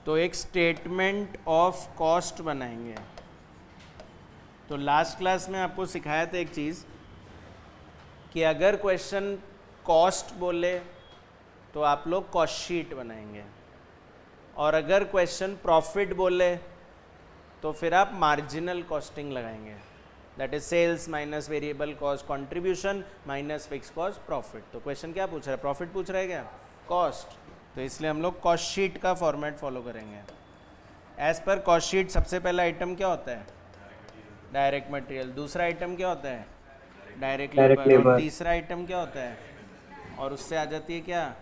तो एक स्टेटमेंट ऑफ कॉस्ट बनाएंगे। तो लास्ट क्लास में आपको सिखाया था एक चीज़ कि अगर क्वेश्चन कॉस्ट बोले तो आप लोग कॉस्ट शीट बनाएंगे, और अगर क्वेश्चन प्रॉफिट बोले तो फिर आप मार्जिनल कॉस्टिंग लगाएंगे, that is sales minus variable cost contribution minus fix cost profit. तो क्वेश्चन क्या पूछ रहा है, प्रॉफिट पूछ रहा है क्या, कॉस्ट, तो इसलिए हम लोग कॉस्ट शीट का फॉर्मेट फॉलो करेंगे। एज पर कॉस्ट शीट सबसे पहला आइटम क्या होता है, डायरेक्ट मटेरियल, दूसरा आइटम क्या होता है, डायरेक्ट लेबर, और तीसरा आइटम क्या होता है, और उससे आ जाती है क्या,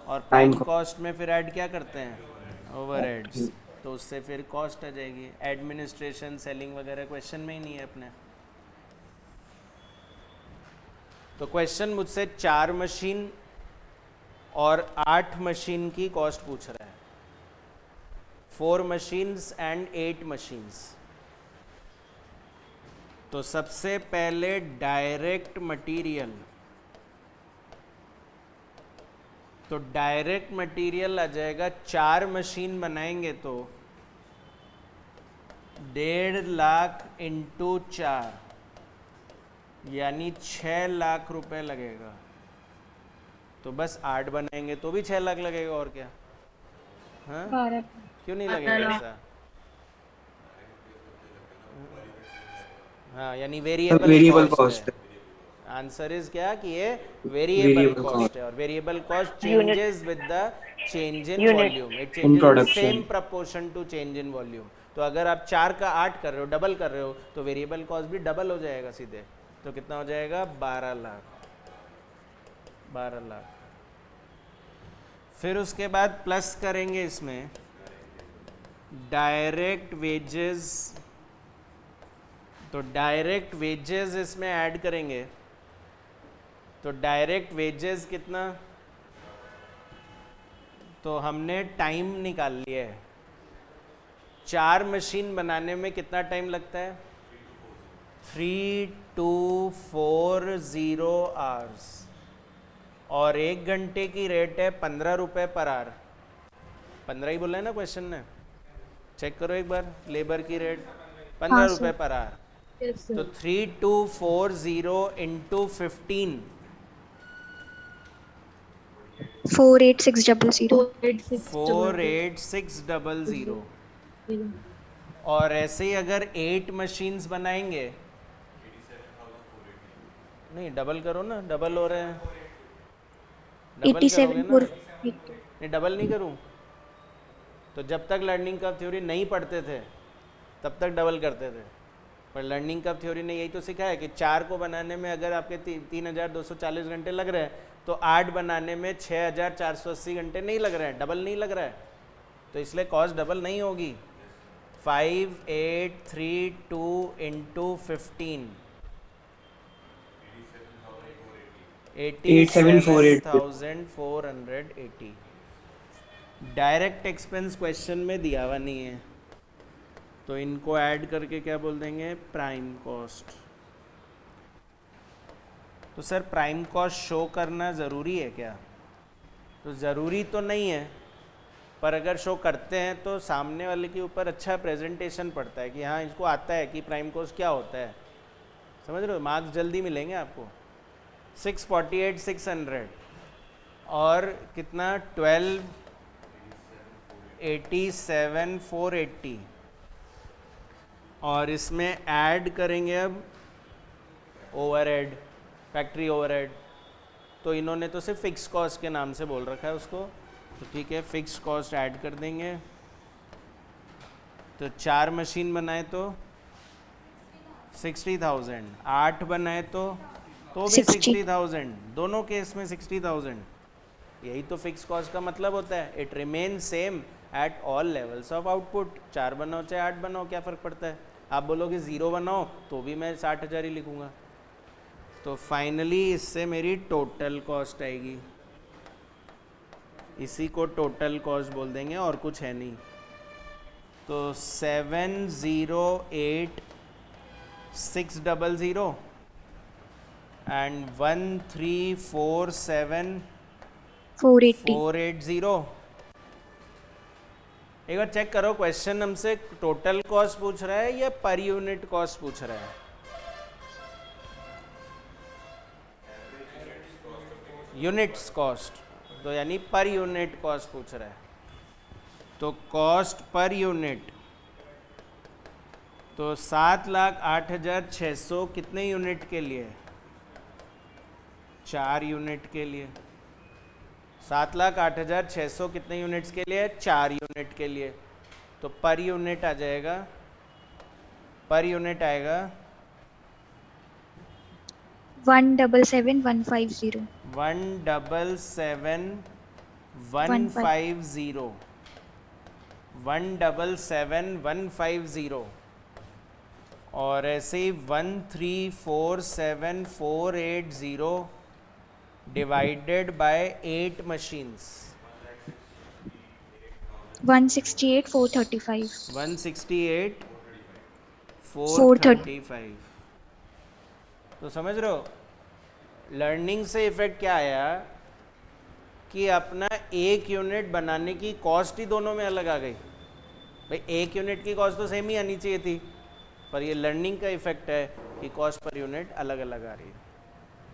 और प्राइम कॉस्ट में फिर ऐड क्या करते हैं, ओवरहेड्स, तो उससे फिर कॉस्ट आ जाएगी। एडमिनिस्ट्रेशन, सेलिंग वगैरह क्वेश्चन में ही नहीं है अपने। तो क्वेश्चन मुझसे 4 मशीन और 8 मशीन की कॉस्ट पूछ रहा है, 4 मशीन्स एंड 8 मशीन्स। तो सबसे पहले डायरेक्ट मटेरियल, तो डायरेक्ट मटेरियल आ जाएगा, 4 मशीन बनाएंगे तो 1.5 लाख इंटू 4 यानी 6 लाख रुपए लगेगा। तो बस 8 बनाएंगे तो भी 6 लाख लगेगा, और क्या, हाँ क्यों नहीं लगेगा ऐसा, हाँ, यानी वेरिएबल कॉस्ट है। आंसर इज क्या कि ये वेरिएबल कॉस्ट है, और variable cost changes with the change in volume, it changes in same proportion to change in volume. तो अगर आप 4 का 8 कर रहे हो, डबल कर रहे हो, तो वेरिएबल कॉस्ट भी डबल हो जाएगा सीधे। तो कितना हो जाएगा, 12 लाख, 12 लाख। फिर उसके बाद प्लस करेंगे इसमें डायरेक्ट वेजेस, तो डायरेक्ट वेजेस इसमें ऐड करेंगे। तो डायरेक्ट वेजेस कितना, तो हमने टाइम निकाल लिया है, 4 मशीन बनाने में कितना टाइम लगता है, 3240 आवर्स, और 1 घंटे की रेट है 15 रुपये पर आवर। 15 ही बोला है ना क्वेश्चन ने, चेक करो एक बार, लेबर की रेट 15 रुपये पर आवर। तो 3240 इंटू 15 48600 48600। और ऐसे ही अगर 8 मशीन्स बनाएंगे, नहीं डबल करो ना, डबल हो रहे हैं, डबल करोगे ना, नहीं डबल नहीं करूं, तो जब तक लर्निंग कर्व थ्योरी नहीं पढ़ते थे तब तक डबल करते थे, पर लर्निंग कर्व थ्योरी ने यही तो सिखाया कि 4 को बनाने में अगर आपके 3240 घंटे लग रहे हैं, तो 8 बनाने में 6480 घंटे नहीं लग रहे हैं, डबल नहीं लग रहा है, तो इसलिए कॉस्ट डबल नहीं होगी। 5832 इंटू 15 87,480। डायरेक्ट एक्सपेंस क्वेश्चन में दिया हुआ नहीं है, तो इनको ऐड करके क्या बोल देंगे, प्राइम कॉस्ट। तो सर प्राइम कॉस्ट शो करना ज़रूरी है क्या, तो ज़रूरी तो नहीं है, पर अगर शो करते हैं तो सामने वाले के ऊपर अच्छा प्रेजेंटेशन पड़ता है कि हाँ इसको आता है कि प्राइम कॉस्ट क्या होता है, समझ रहे हो, मार्क्स जल्दी मिलेंगे आपको। 648,600 और कितना 1287,480, और इसमें ऐड करेंगे अब ओवरहेड, फैक्ट्री ओवरहेड। तो इन्होंने तो सिर्फ फिक्स कॉस्ट के नाम से बोल रखा है उसको, तो ठीक है फिक्स कॉस्ट ऐड कर देंगे। तो 4 मशीन बनाए तो 60,000, 8 बनाए तो भी 60,000, दोनों केस में 60,000। यही तो फिक्स कॉस्ट का मतलब होता है, it remain same at all levels of output. 4 बनाओ चाहे 8 बनाओ, क्या फ़र्क पड़ता है। आप बोलोगे 0 बनाओ तो भी मैं 60,000 ही लिखूँगा। तो फाइनली इससे मेरी टोटल कॉस्ट आएगी इसी को टोटल कॉस्ट बोल देंगे और कुछ है नहीं। तो 708,600 एंड 480. 1347480। एक बार चेक करो, क्वेश्चन हमसे टोटल कॉस्ट पूछ रहा है या पर यूनिट कॉस्ट पूछ रहा है? यूनिट्स कॉस्ट, तो यानी पर यूनिट कॉस्ट पूछ रहा है। तो कॉस्ट पर यूनिट, तो 7,08,600 कितने यूनिट के लिए? 4 यूनिट के लिए। 7,08,600 कितने यूनिट्स के लिए? 4 यूनिट के लिए। तो पर यूनिट आ जाएगा, पर यूनिट आएगा 177,150. 177,150, 177,150, और ऐसे ही 1347480 डिवाइडेड बाय 8 मशीन्स, 168,435. 168,435। तो समझ रहे हो लर्निंग से इफेक्ट क्या आया कि अपना एक यूनिट बनाने की कॉस्ट ही दोनों में अलग आ गई। भाई एक यूनिट की कॉस्ट तो सेम ही आनी चाहिए थी, पर ये लर्निंग का इफेक्ट है कि कॉस्ट पर यूनिट अलग अलग आ रही है।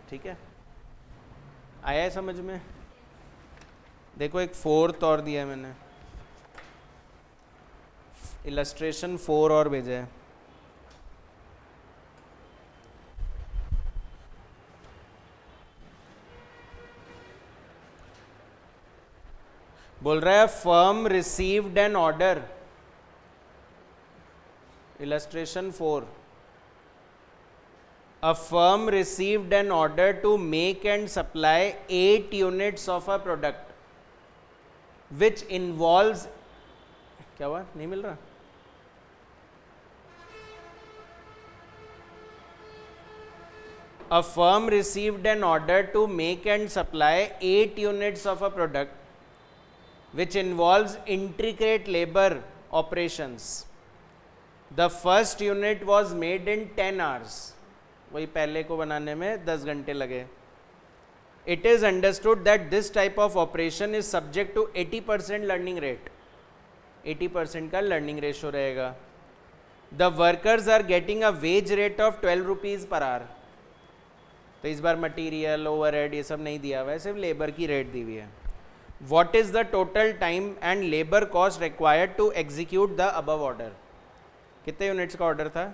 ठीक है, आया है समझ में? देखो एक 4th और दिया है मैंने, इलस्ट्रेशन 4 और भेजा है। बोल रहा है firm received an order, illustration 4, a firm received an order to make and supply 8 units of a product which involves, क्या हुआ, नहीं मिल रहा? A firm received an order to make and supply 8 units of a product which involves intricate labor operations. The first unit was made in 10 hours. वही पहले को बनाने में 10 घंटे लगे। It is understood that this type of operation is subject to 80% learning rate. 80% का learning ratio रहेगा। The workers are getting a wage rate of 12 rupees per hour. तो इस बार मटीरियल ओवरहेड ये सब नहीं दिया हुआ है, सिर्फ लेबर की रेट दी हुई है। What is the total time and labor cost required to execute the above order? कितने यूनिट्स का ऑर्डर था?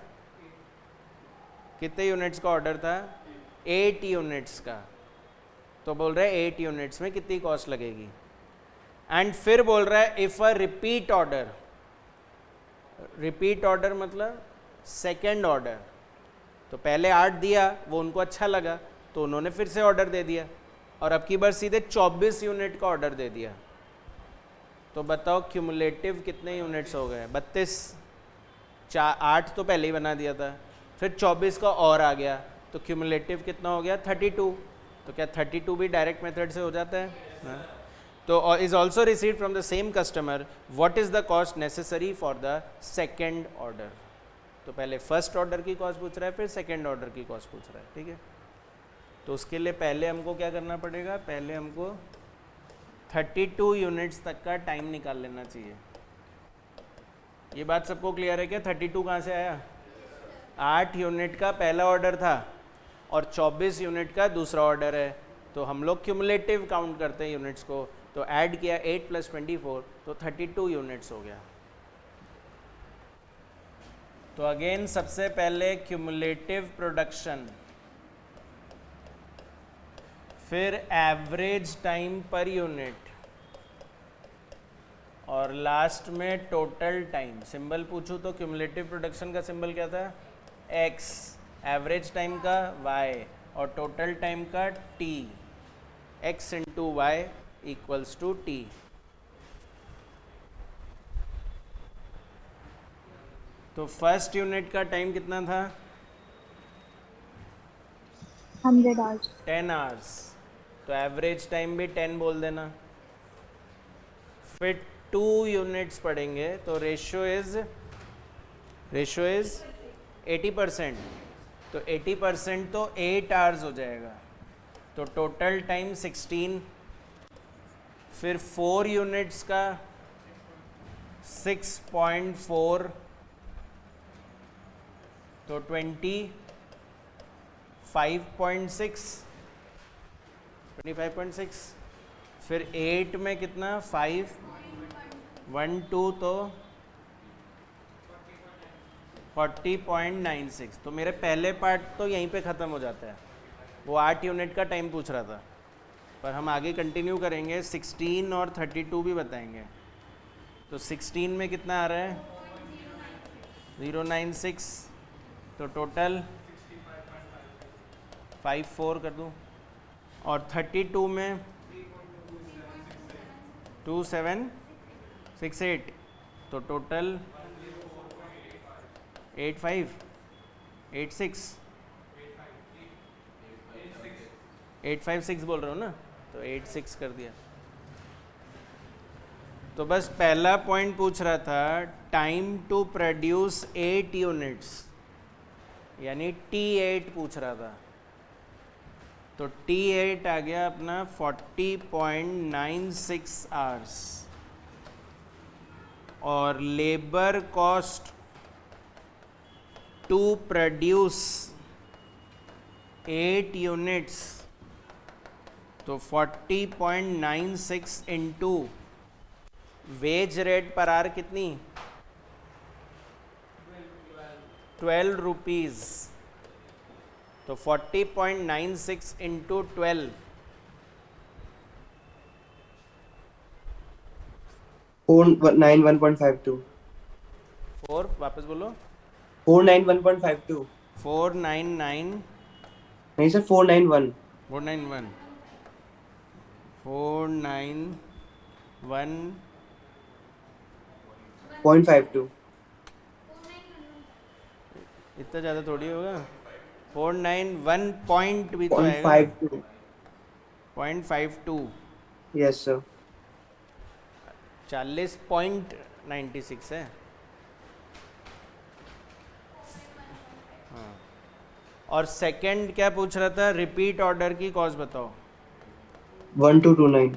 कितने यूनिट्स का ऑर्डर था? 8 यूनिट्स का। तो बोल रहा है 8 यूनिट्स में कितनी कॉस्ट लगेगी। एंड फिर बोल रहा है if a repeat order, repeat order मतलब सेकेंड ऑर्डर, तो पहले 8 दिया, वो उनको अच्छा लगा तो उन्होंने फिर से ऑर्डर दे दिया और अब की बार सीधे 24 यूनिट का ऑर्डर दे दिया। तो बताओ क्यूमुलेटिव कितने यूनिट्स हो गए? 32। 8 तो पहले ही बना दिया था, फिर 24 का और आ गया, तो क्यूमुलेटिव कितना हो गया? 32। तो क्या 32 भी डायरेक्ट मेथड से हो जाता है? तो is also received from the same customer, what is the cost necessary for the second order. तो पहले फर्स्ट ऑर्डर की कॉस्ट पूछ रहा है, फिर सेकेंड ऑर्डर की कॉस्ट पूछ रहा है। ठीक है, तो उसके लिए पहले हमको क्या करना पड़ेगा? पहले हमको 32 यूनिट्स तक का टाइम निकाल लेना चाहिए। ये बात सबको क्लियर है क्या? 32 कहाँ से आया? 8 यूनिट का पहला ऑर्डर था और 24 यूनिट का दूसरा ऑर्डर है, तो हम लोग क्यूमुलेटिव काउंट करते हैं यूनिट्स को। तो ऐड किया 8 + 24, तो 32 यूनिट्स हो गया। तो अगेन सबसे पहले क्यूमुलेटिव प्रोडक्शन, फिर एवरेज टाइम पर यूनिट, और लास्ट में टोटल टाइम। सिंबल पूछूं तो क्यूमुलेटिव प्रोडक्शन का सिंबल क्या था? x, एवरेज टाइम का y और टोटल टाइम का t। x × y = t। तो फर्स्ट यूनिट का टाइम कितना था? 100 hours. 10 आवर्स। तो एवरेज टाइम भी 10 बोल देना। फिर 2 यूनिट्स पढ़ेंगे तो रेशियो इज 80%, तो 80% तो 8 आवर्स हो जाएगा, तो टोटल टाइम 16। फिर 4 यूनिट्स का 6.4, तो 25.6। फिर 8 में कितना 5, 1 2, तो 40.96। तो मेरे पहले पार्ट तो यहीं पे ख़त्म हो जाता है, वो 8 यूनिट का टाइम पूछ रहा था, पर हम आगे कंटिन्यू करेंगे, 16 और 32 भी बताएंगे। तो 16 में कितना आ रहा है 096, तो टोटल 54 कर दूं, और 32 में 2768, तो टोटल 856 बोल रहा हूँ ना, तो 86 कर दिया। तो बस पहला पॉइंट पूछ रहा था टाइम टू प्रोड्यूस 8 यूनिट्स, यानी T8 पूछ रहा था, तो T8 आ गया अपना 40.96 आवर्स, और labour cost to produce 8 units, तो 40.96 into wage rate per hour कितनी 12 रुपीज़, तो 40.96 इंटू 12, 491.52 4 वापस बोलो 491.52 499 नहीं सर 491 491 .52 इतना ज़्यादा थोड़ी होगा, 491 पॉइंट भी तो आएगा, 0.52 0.52, यस सर 40.96 है। हाँ, और सेकंड क्या पूछ रहा था, रिपीट ऑर्डर की कॉस्ट बताओ। 1229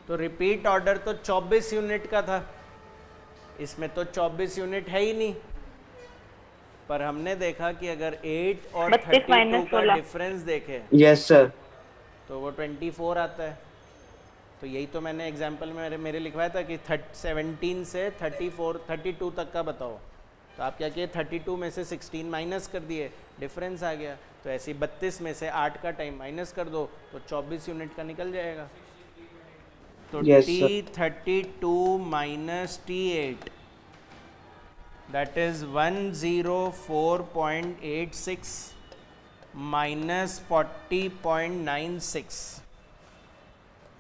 तो रिपीट ऑर्डर तो 24 यूनिट का था, इसमें तो 24 यूनिट है ही नहीं, पर हमने देखा कि अगर 8 और 32 32 का 16 डिफरेंस देखे यस सर तो वो 24 आता है। तो यही तो मैंने एग्जाम्पल में मेरे लिखवाया था कि 17 से 32 तक का बताओ, तो आप क्या किए 32 में से 16 माइनस कर दिए, डिफरेंस आ गया। तो ऐसे 32 में से 8 का टाइम माइनस कर दो तो 24 यूनिट का निकल जाएगा। तो Yes, sir. T32 minus T8 that is 104.86 minus 40.96,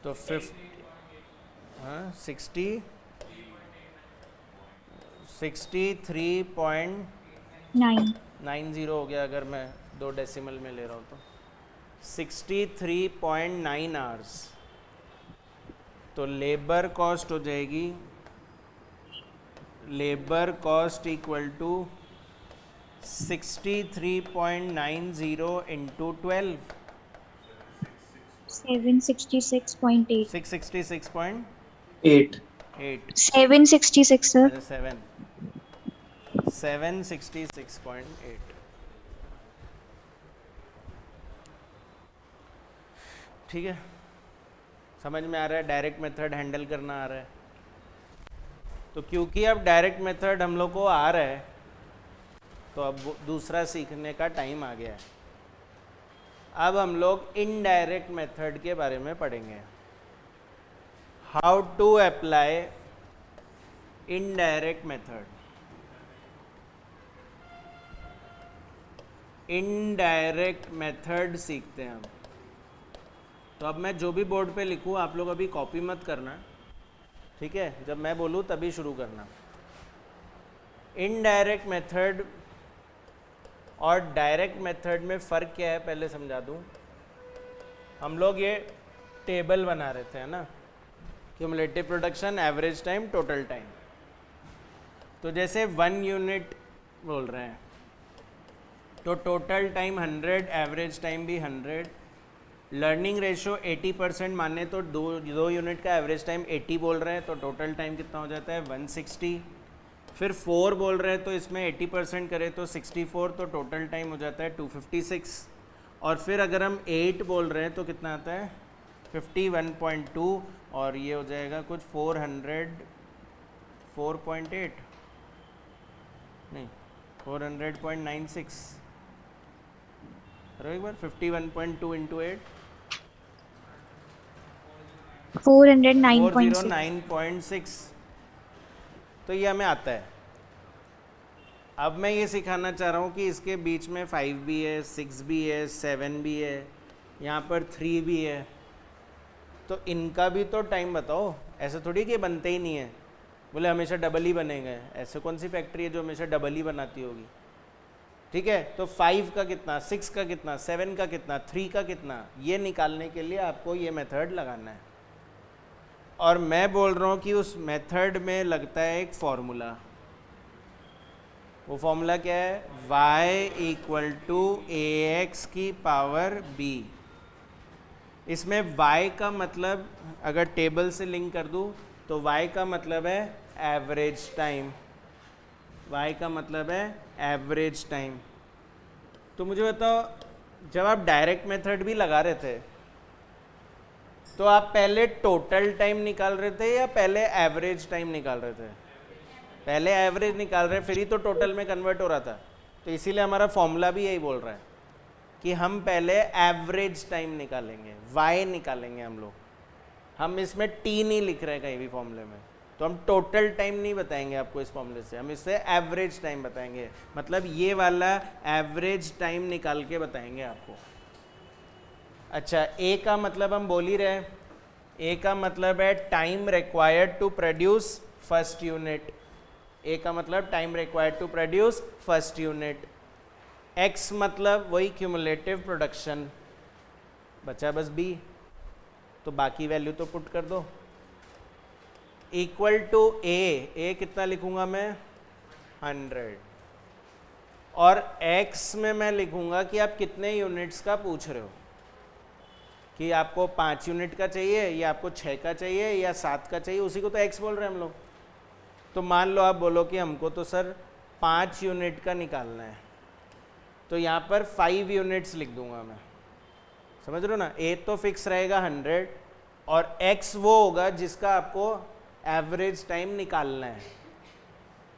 तो 63.90 हो गया, अगर मैं 2 डेसिमल में ले रहा हूँ तो 63.9 आवर्स। तो लेबर कॉस्ट हो जाएगी, labour cost equal to 63.90 into 12, 766.8 8 766 sir 766.8। ठीक है, समझ में आ रहा है, डायरेक्ट मेथड हैंडल करना आ रहा है। तो क्योंकि अब डायरेक्ट मेथड हम लोग को आ रहा है, तो अब दूसरा सीखने का टाइम आ गया है। अब हम लोग इनडायरेक्ट मेथड के बारे में पढ़ेंगे, how to apply indirect method. Indirect method सीखते हैं हम। तो अब मैं जो भी बोर्ड पे लिखूँ आप लोग अभी कॉपी मत करना, ठीक है, जब मैं बोलूँ तभी शुरू करना। इनडायरेक्ट मेथड और डायरेक्ट मेथड में फ़र्क क्या है पहले समझा दूँ। हम लोग ये टेबल बना रहे थे, है ना, cumulative production, average time, total time. तो जैसे 1 यूनिट बोल रहे हैं तो टोटल टाइम 100, एवरेज टाइम भी 100। लर्निंग रेशो 80% माने तो दो यूनिट का एवरेज टाइम 80 बोल रहे हैं, तो टोटल टाइम कितना हो जाता है 160। फिर 4 बोल रहे हैं तो इसमें 80% करें तो 64, तो टोटल टाइम हो जाता है 256। और फिर अगर हम 8 बोल रहे हैं तो कितना आता है 51.2, और ये हो जाएगा कुछ 404.8 नहीं 400.96। एक बार 51.2 इंटू 8 409.6। 409.6। तो ये हमें आता है। अब मैं ये सिखाना चाह रहा हूँ कि इसके बीच में 5 भी है, 6 भी है, 7 भी है, यहाँ पर 3 भी है, तो इनका भी तो टाइम बताओ। ऐसे थोड़ी कि बनते ही नहीं है, बोले हमेशा डबल ही बनेंगे। ऐसे कौन सी फैक्ट्री है जो हमेशा डबल ही बनाती होगी? ठीक है, तो 5 का कितना, 6 का कितना, 7 का कितना, 3 का कितना, ये निकालने के लिए आपको ये मेथड लगाना है। और मैं बोल रहा हूँ कि उस मेथड में लगता है एक फॉर्मूला। वो फॉर्मूला क्या है? y इक्वल टू ax की पावर b। इसमें y का मतलब अगर टेबल से लिंक कर दूँ तो y का मतलब है एवरेज टाइम, y का मतलब है एवरेज टाइम। तो मुझे बताओ, जब आप डायरेक्ट मेथड भी लगा रहे थे तो आप पहले टोटल टाइम निकाल रहे थे या पहले एवरेज टाइम निकाल रहे थे? पहले एवरेज निकाल रहे, फिर ही तो टोटल में कन्वर्ट हो रहा था। तो इसीलिए हमारा फॉर्मूला भी यही बोल रहा है कि हम पहले एवरेज टाइम निकालेंगे, y निकालेंगे हम लोग। हम इसमें t नहीं लिख रहे हैं कहीं भी फॉर्मूले में, तो हम टोटल टाइम नहीं बताएंगे आपको इस फॉर्मूले से, हम इससे एवरेज टाइम बताएंगे। मतलब ये वाला एवरेज टाइम निकाल के बताएंगे आपको। अच्छा, a का मतलब हम बोल ही रहे हैं, a का मतलब है time required to produce first unit. a का मतलब time required to produce first unit. x मतलब वही क्यूमुलेटिव प्रोडक्शन, बचा बस b, तो बाकी वैल्यू तो पुट कर दो। इक्वल टू a कितना लिखूंगा मैं 100, और x में मैं लिखूंगा कि आप कितने यूनिट्स का पूछ रहे हो, कि आपको 5 यूनिट का चाहिए या आपको 6 का चाहिए या 7 का चाहिए, उसी को तो x बोल रहे हैं हम लोग। तो मान लो आप बोलो कि हमको तो सर 5 यूनिट का निकालना है, तो यहाँ पर 5 यूनिट्स लिख दूंगा मैं। समझ रहे हो ना? a तो फिक्स रहेगा 100 और x वो होगा जिसका आपको एवरेज टाइम निकालना है।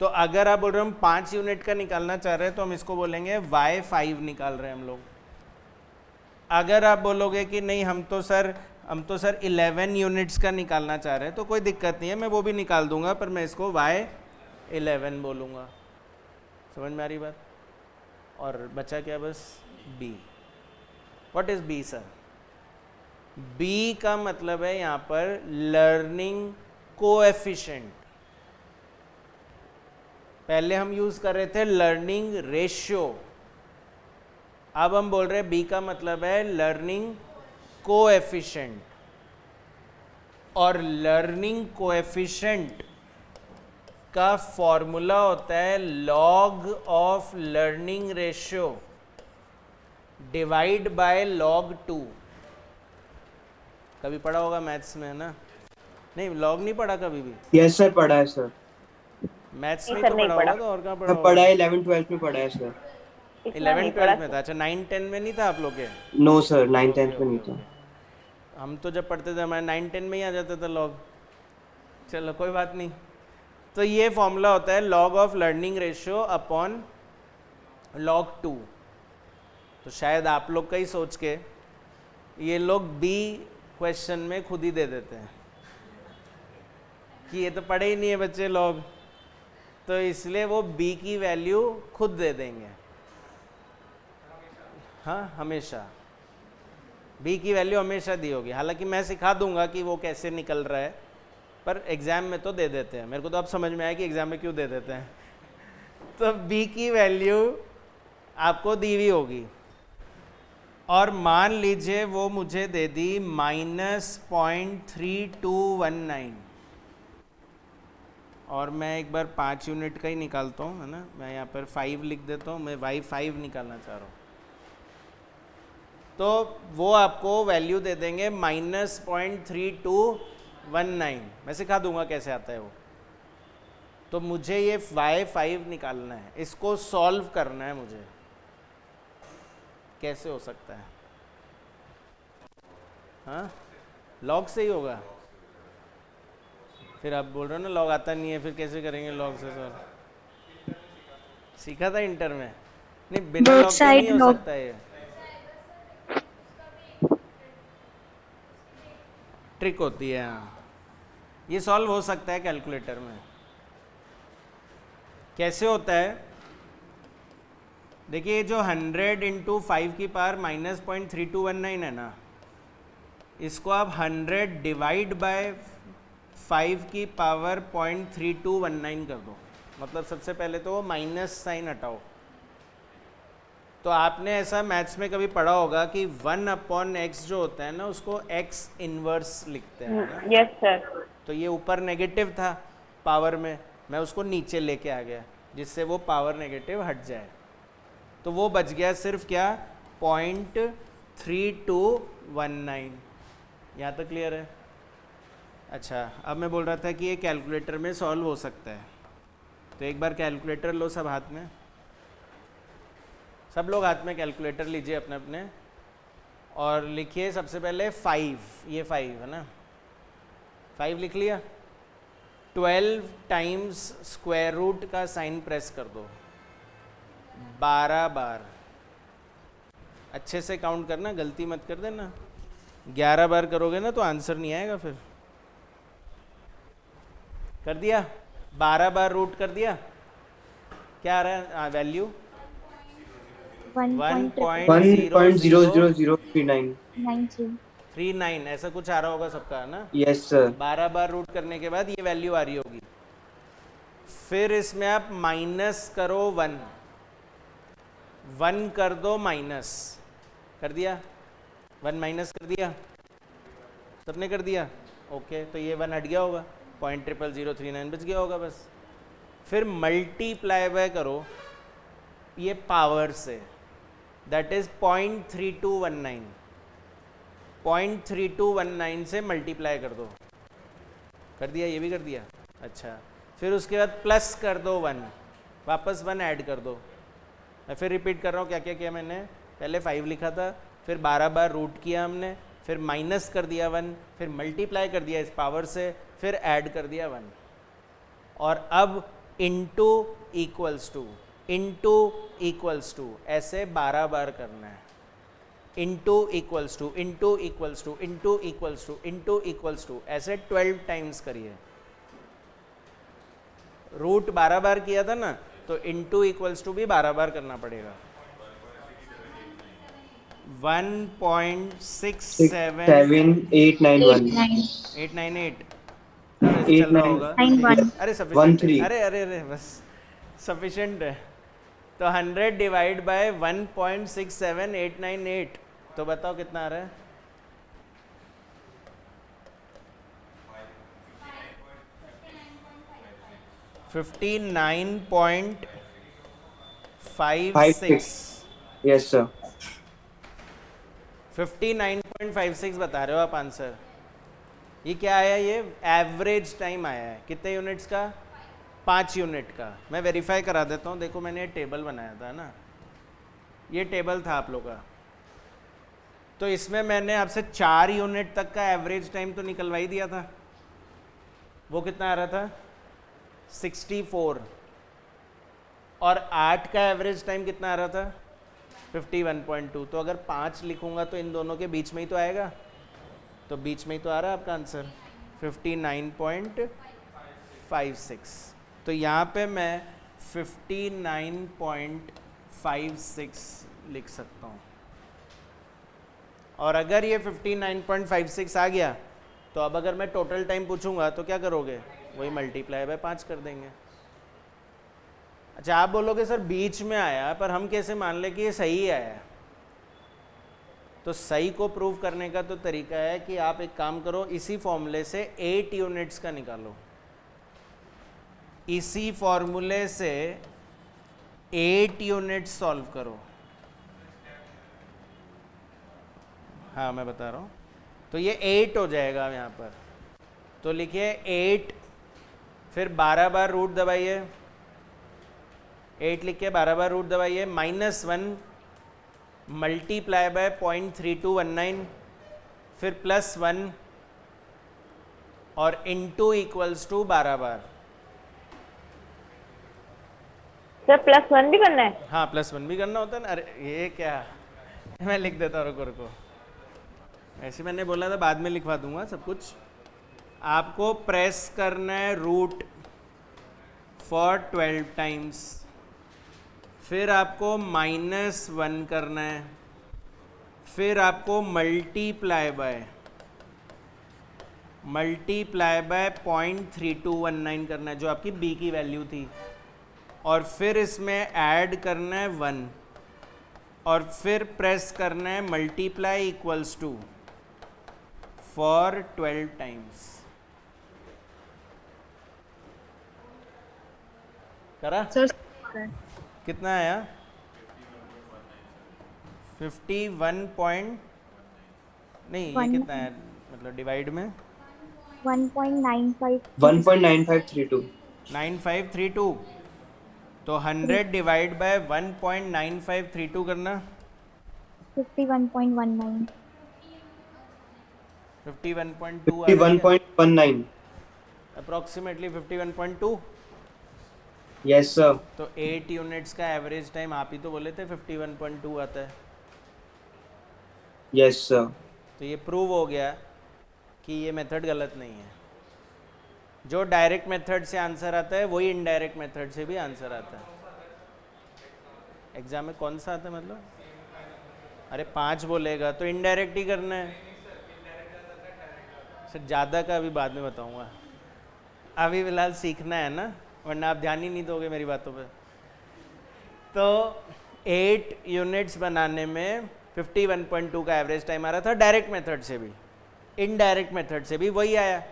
तो अगर आप बोल रहे हो हम 5 यूनिट का निकालना चाह रहे हैं तो हम इसको बोलेंगे y5 निकाल रहे हैं हम लोग। अगर आप बोलोगे कि नहीं हम तो सर 11 यूनिट्स का निकालना चाह रहे हैं, तो कोई दिक्कत नहीं है, मैं वो भी निकाल दूंगा, पर मैं इसको y11 बोलूँगा। समझ में आ रही बात? और बचा क्या बस b। What is b sir? b का मतलब है यहाँ पर लर्निंग कोएफिशिएंट। पहले हम यूज कर रहे थे लर्निंग रेशियो, अब हम बोल रहे हैं b का मतलब है लर्निंग कोएफिशिएंट। और लर्निंग कोएफिशिएंट का फॉर्मूला होता है log of learning ratio divide by log 2। कभी पढ़ा होगा मैथ्स में, है ना? नहीं, लॉग नहीं पढ़ा कभी भी? यस सर, पढ़ा है सर। मैथ्स नहीं में सर, तो नहीं पढ़ा पढ़ा। होगा, तो और कहाँ पढ़ा मैं पढ़ा होगा? है 11th-12th में पढ़ा है सर। इतना नहीं 11th पढ़ा 12th में था? अच्छा, 9-10 में नहीं था आप लोग के? No sir, 9th okay 10th में नहीं ओके था। ओके। हम तो जब पढ़ते थे हमारे 9-10 में ही आ जाता था लॉग। चलो कोई बात नहीं। तो ये फॉर्मूला होता है log of learning ratio upon log 2। तो शायद आप लोग का ही सोच के ये लोग बी क्वेश्चन में खुद ही दे देते हैं कि ये तो पढ़े ही नहीं है बच्चे लॉग, तो इसलिए वो बी की वैल्यू खुद दे देंगे। हाँ, हमेशा बी की वैल्यू हमेशा दी होगी। हालांकि मैं सिखा दूंगा कि वो कैसे निकल रहा है, पर एग्जाम में तो दे देते हैं। मेरे को तो अब समझ में आया कि एग्जाम में क्यों दे देते हैं। तो बी की वैल्यू आपको दी हुई होगी, और मान लीजिए वो मुझे दे दी -0.3219, और मैं एक बार 5 यूनिट का ही निकालता हूँ, है ना, मैं यहाँ पर 5 लिख देता हूँ, मैं y5 निकालना चाह रहा हूँ। तो वो आपको वैल्यू दे देंगे -0.3219। मैं सिखा दूंगा कैसे आता है वो। तो मुझे ये y5 निकालना है, इसको सॉल्व करना है मुझे। कैसे हो सकता है? हाँ, लॉग से ही होगा। फिर आप बोल रहे हो ना लॉग आता नहीं है, फिर कैसे करेंगे लॉग से सॉल्व? सीखा था इंटर में। नहीं, बिना Both लॉग के side नहीं हो log. सकता ये। ट्रिक होती है, हाँ। ये सॉल्व हो सकता है कैलकुलेटर में। कैसे होता है? देखिए, जो 100 इंटू 5 की पावर -0.3219 है ना, इसको आप 100 डिवाइड बाय 5 की पावर 0.3219 कर दो। मतलब सबसे पहले तो वो माइनस साइन हटाओ। तो आपने ऐसा मैथ्स में कभी पढ़ा होगा कि 1/x जो होता है ना, उसको x इनवर्स लिखते हैं ना? Yes sir. तो ये ऊपर नेगेटिव था पावर में, मैं उसको नीचे लेके आ गया जिससे वो पावर नेगेटिव हट जाए। तो वो बच गया सिर्फ क्या, 0.3219। यहाँ तक क्लियर है? अच्छा, अब मैं बोल रहा था कि ये कैलकुलेटर में सॉल्व हो सकता है। तो एक बार कैलकुलेटर लो सब हाथ में, सब लोग हाथ में कैलकुलेटर लीजिए अपने अपने, और लिखिए सबसे पहले 5, ये 5 है ना, 5 लिख लिया। 12 टाइम्स स्क्वायर रूट का साइन प्रेस कर दो 12 बार। अच्छे से काउंट करना, गलती मत कर देना। 11 बार करोगे ना तो आंसर नहीं आएगा फिर। कर दिया? 12 बार रूट कर दिया, क्या आ रहा है वैल्यू? 1.00039। ऐसा कुछ आ रहा होगा सबका, है ना? Yes sir. 12 बार रूट करने के बाद ये वैल्यू आ रही होगी। फिर इसमें आप माइनस करो 1 कर दो माइनस। कर दिया? 1 माइनस कर दिया? सबने कर दिया? ओके, तो ये 1 हट गया होगा, 0.00039 बच गया होगा बस। फिर मल्टीप्लाई बाय करो ये पावर से, दैट इज 0.3219। 0.3219 से मल्टीप्लाई कर दो। कर दिया? ये भी कर दिया? अच्छा, फिर उसके बाद प्लस कर दो 1, वापस 1 ऐड कर दो। मैं फिर रिपीट कर रहा हूँ क्या क्या किया मैंने। पहले 5 लिखा था, फिर 12 बार रूट किया हमने, फिर माइनस कर दिया 1, फिर मल्टीप्लाई कर दिया इस पावर से, फिर ऐड कर दिया 1, और अब इनटू इक्वल्स टू ऐसे 12 बार करना है। इनटू इक्वल्स टू ऐसे 12 टाइम्स करिए। रूट 12 बार किया था ना, तो इनटू इक्वल्स टू भी 12 बार करना पड़ेगा। 1.67891 898 चल रहा होगा। 91. अरे सफिशिएंट है, 13। अरे बस सफिशिएंट है। तो 100 डिवाइड बाय 1.67898, तो बताओ कितना आ रहा है? 59.56। Yes sir. 59.56 बता रहे हो आप आंसर। ये क्या आया? ये एवरेज टाइम आया है। कितने यूनिट्स का? 5 यूनिट का। मैं वेरीफाई करा देता हूँ। देखो, मैंने ये टेबल बनाया था ना, ये टेबल था आप लोग का। तो इसमें मैंने आपसे 4 यूनिट तक का एवरेज टाइम तो निकलवा ही दिया था। वो कितना आ रहा था? 64। और 8 का एवरेज टाइम कितना आ रहा था? 51.2। तो अगर 5 लिखूंगा तो इन दोनों के बीच में ही तो आएगा। तो बीच में ही तो आ रहा है आपका आंसर 59.56। तो यहाँ पे मैं 59.56 लिख सकता हूँ। और अगर ये 59.56 आ गया तो अब अगर मैं टोटल टाइम पूछूंगा तो क्या करोगे? वही मल्टीप्लाई बाय 5 कर देंगे। अच्छा, आप बोलोगे सर बीच में आया, पर हम कैसे मान ले कि ये सही आया? तो सही को प्रूव करने का तो तरीका है कि आप एक काम करो, इसी फॉर्मूले से 8 यूनिट्स का निकालो, इसी फॉर्मूले से 8 यूनिट्स सॉल्व करो। हाँ मैं बता रहा हूँ, तो ये 8 हो जाएगा यहाँ पर, तो लिखिए 8, फिर 12 बार रूट दबाइए, 8 लिख के 12 बार रूट दबाइए, -1 मल्टीप्लाई बाय 0.3219, फिर +1 और इनटू इक्वल्स टू 12 बार। सर +1 भी करना है? हाँ +1 भी करना होता है ना। अरे ये क्या, मैं लिख देता हूँ, रुको, ऐसे मैंने बोला था बाद में लिखवा दूंगा सब कुछ। आपको प्रेस करना है रूट फॉर 12 टाइम्स, फिर आपको -1 करना है, फिर आपको मल्टीप्लाई बाय 0.3219 करना है, जो आपकी b की वैल्यू थी, और फिर इसमें ऐड करना है 1, और फिर प्रेस करना है multiply equals to for 12 times. करा सर कितना आया? 51 पॉइंट नहीं, ये कितना है मतलब डिवाइड में? 1.95 1.9532 9532। तो 100 डिवाइड बाय 1.9532 करना, 51.19 51.2 51.19 अप्रोक्सीमेटली 51.2। Yes sir. तो 8 यूनिट्स का एवरेज टाइम आप ही तो बोले थे 51.2 आता है। Yes sir. तो ये प्रूव हो गया कि ये मेथड गलत नहीं है। जो डायरेक्ट मेथड से आंसर आता है वही इनडायरेक्ट मेथड से भी आंसर आता है। एग्जाम में कौन सा आता है मतलब? अरे 5 बोलेगा तो इनडायरेक्ट ही करना है सर। ज़्यादा का अभी बाद में बताऊंगा, अभी फिलहाल सीखना है ना, वरना आप ध्यान ही नहीं दोगे मेरी बातों पे। तो 8 यूनिट्स बनाने में 51.2 का एवरेज टाइम आ रहा था डायरेक्ट मेथड से भी, इनडायरेक्ट मेथड से भी वही आया।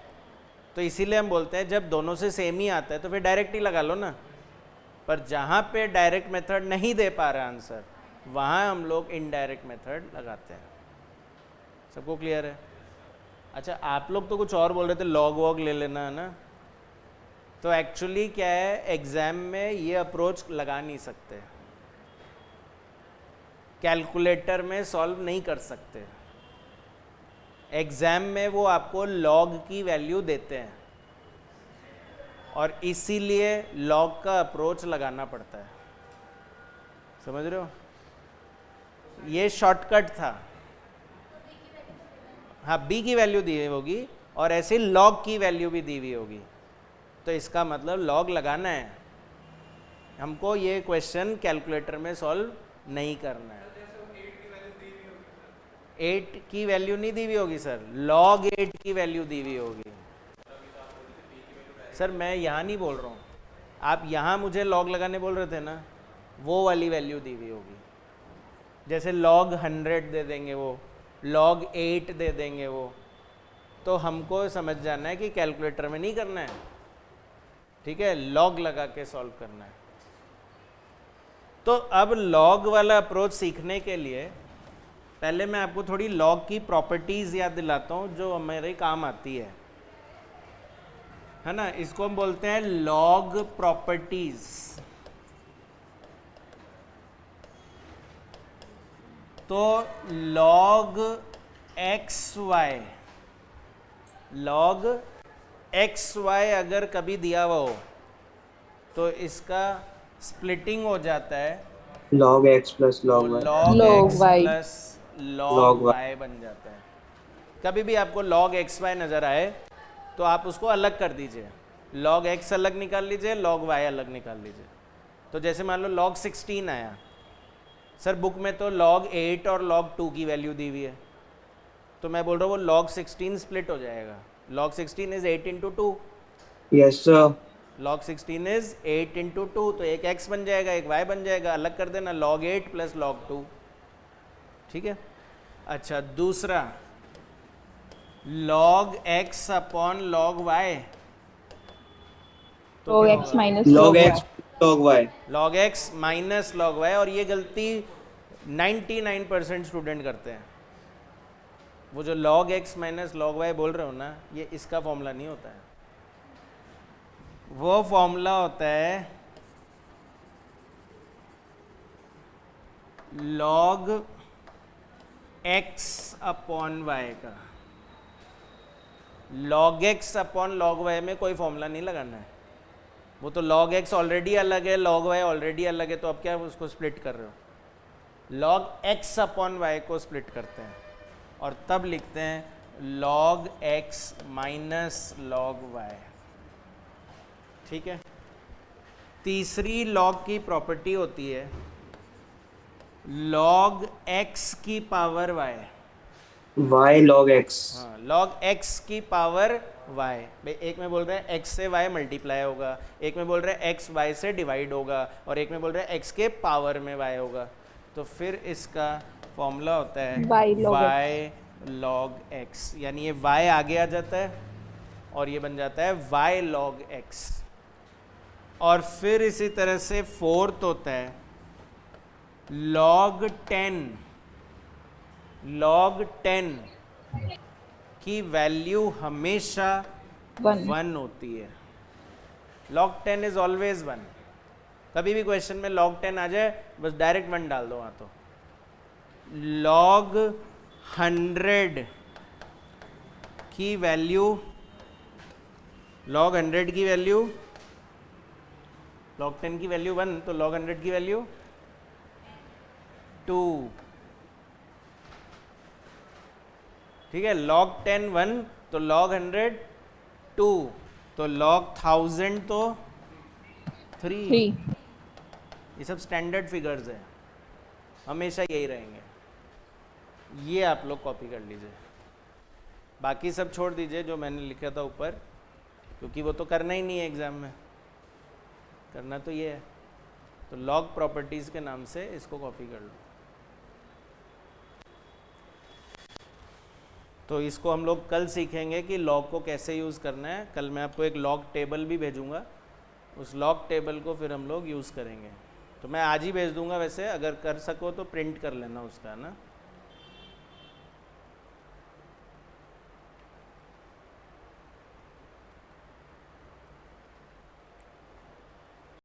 तो इसीलिए हम बोलते हैं जब दोनों से सेम ही आता है तो फिर डायरेक्ट ही लगा लो ना। पर जहाँ पे डायरेक्ट मेथड नहीं दे पा रहा आंसर, वहाँ हम लोग इनडायरेक्ट मेथड लगाते हैं। सबको क्लियर है? अच्छा, आप लोग तो कुछ और बोल रहे थे, लॉग वॉग ले लेना है ना। तो एक्चुअली क्या है, एग्जाम में ये अप्रोच लगा नहीं सकते, कैलकुलेटर में सॉल्व नहीं कर सकते। एग्जाम में वो आपको लॉग की वैल्यू देते हैं और इसीलिए लॉग का अप्रोच लगाना पड़ता है। समझ रहे हो? ये शॉर्टकट था। हाँ, बी की वैल्यू दी हुई होगी और ऐसे लॉग की वैल्यू भी दी हुई होगी, तो इसका मतलब लॉग लगाना है। हमको ये क्वेश्चन कैलकुलेटर में सॉल्व नहीं करना है। 8 की वैल्यू नहीं दी हुई होगी सर, log 8 की वैल्यू दी हुई होगी। सर मैं यहाँ नहीं बोल रहा हूँ, आप यहाँ मुझे log लगाने बोल रहे थे ना, वो वाली वैल्यू दी हुई होगी। जैसे log 100 दे देंगे वो, log 8 दे देंगे वो। तो हमको समझ जाना है कि कैलकुलेटर में नहीं करना है, ठीक है, log लगा के सॉल्व करना है। तो अब log वाला अप्रोच सीखने के लिए पहले मैं आपको थोड़ी लॉग की प्रॉपर्टीज़ याद दिलाता हूँ जो हमारे काम आती है ना। इसको हम बोलते हैं लॉग प्रॉपर्टीज। तो लॉग एक्स वाई अगर कभी दिया हुआ हो तो इसका स्प्लिटिंग हो जाता है log x plus log y। log x y plus log y बन जाता है। कभी भी आपको log x y नज़र आए तो आप उसको अलग कर दीजिए, log x अलग निकाल लीजिए, log y अलग निकाल लीजिए। तो जैसे मान लो log 16 आया, सर बुक में तो log 8 और log 2 की वैल्यू दी हुई है, तो मैं बोल रहा हूँ वो log 16 स्प्लिट हो जाएगा। log 16 is 8 into 2। Yes sir. log 16 is 8 into 2, तो एक x बन जाएगा, एक y बन जाएगा, अलग कर देना, log 8 प्लस log 2। ठीक है, अच्छा दूसरा log x upon log y, तो क्या x होगा? Minus log x log y। log x minus log y, और ये गलती 99% स्टूडेंट करते हैं। वो जो log x minus log y बोल रहे हो ना, ये इसका फॉर्मूला नहीं होता है। वो फॉर्मूला होता है log x अपॉन y का। log x upon log y में कोई फॉर्मूला नहीं लगाना है। वो तो log x ऑलरेडी अलग है, log y ऑलरेडी अलग है, तो अब क्या उसको स्प्लिट कर रहे हो? log x अपॉन y को स्प्लिट करते हैं और तब लिखते हैं log x minus log y। ठीक है। तीसरी log की प्रॉपर्टी होती है log x की power y। y log x। हाँ, log x की पावर y। एक में बोल रहे हैं x से y मल्टीप्लाई होगा, एक में बोल रहे हैं x y से डिवाइड होगा, और एक में बोल रहे हैं x के पावर में y होगा। तो फिर इसका फॉर्मूला होता है y log x, यानी ये y आगे आ जाता है और ये बन जाता है y log x। और फिर इसी तरह से फोर्थ होता है log 10 की वैल्यू हमेशा 1 होती है। log 10 is always 1। कभी भी क्वेश्चन में log 10 आ जाए बस डायरेक्ट 1 डाल दो वहाँ। तो log 100 की वैल्यू log 100 की वैल्यू log 10 की वैल्यू 1, तो log 100 की वैल्यू 2। ठीक है। log 10 1, तो log 100 2, तो log 1000 तो 3। ये सब स्टैंडर्ड फिगर्स है, हमेशा यही रहेंगे। ये आप लोग कॉपी कर लीजिए, बाकी सब छोड़ दीजिए जो मैंने लिखा था ऊपर, क्योंकि वो तो करना ही नहीं है एग्जाम में। करना तो ये है। तो log प्रॉपर्टीज के नाम से इसको कॉपी कर लो। तो इसको हम लोग कल सीखेंगे कि log को कैसे यूज़ करना है। कल मैं आपको एक log टेबल भी भेजूंगा, उस log टेबल को फिर हम लोग यूज़ करेंगे। तो मैं आज ही भेज दूंगा, वैसे अगर कर सको तो प्रिंट कर लेना उसका ना।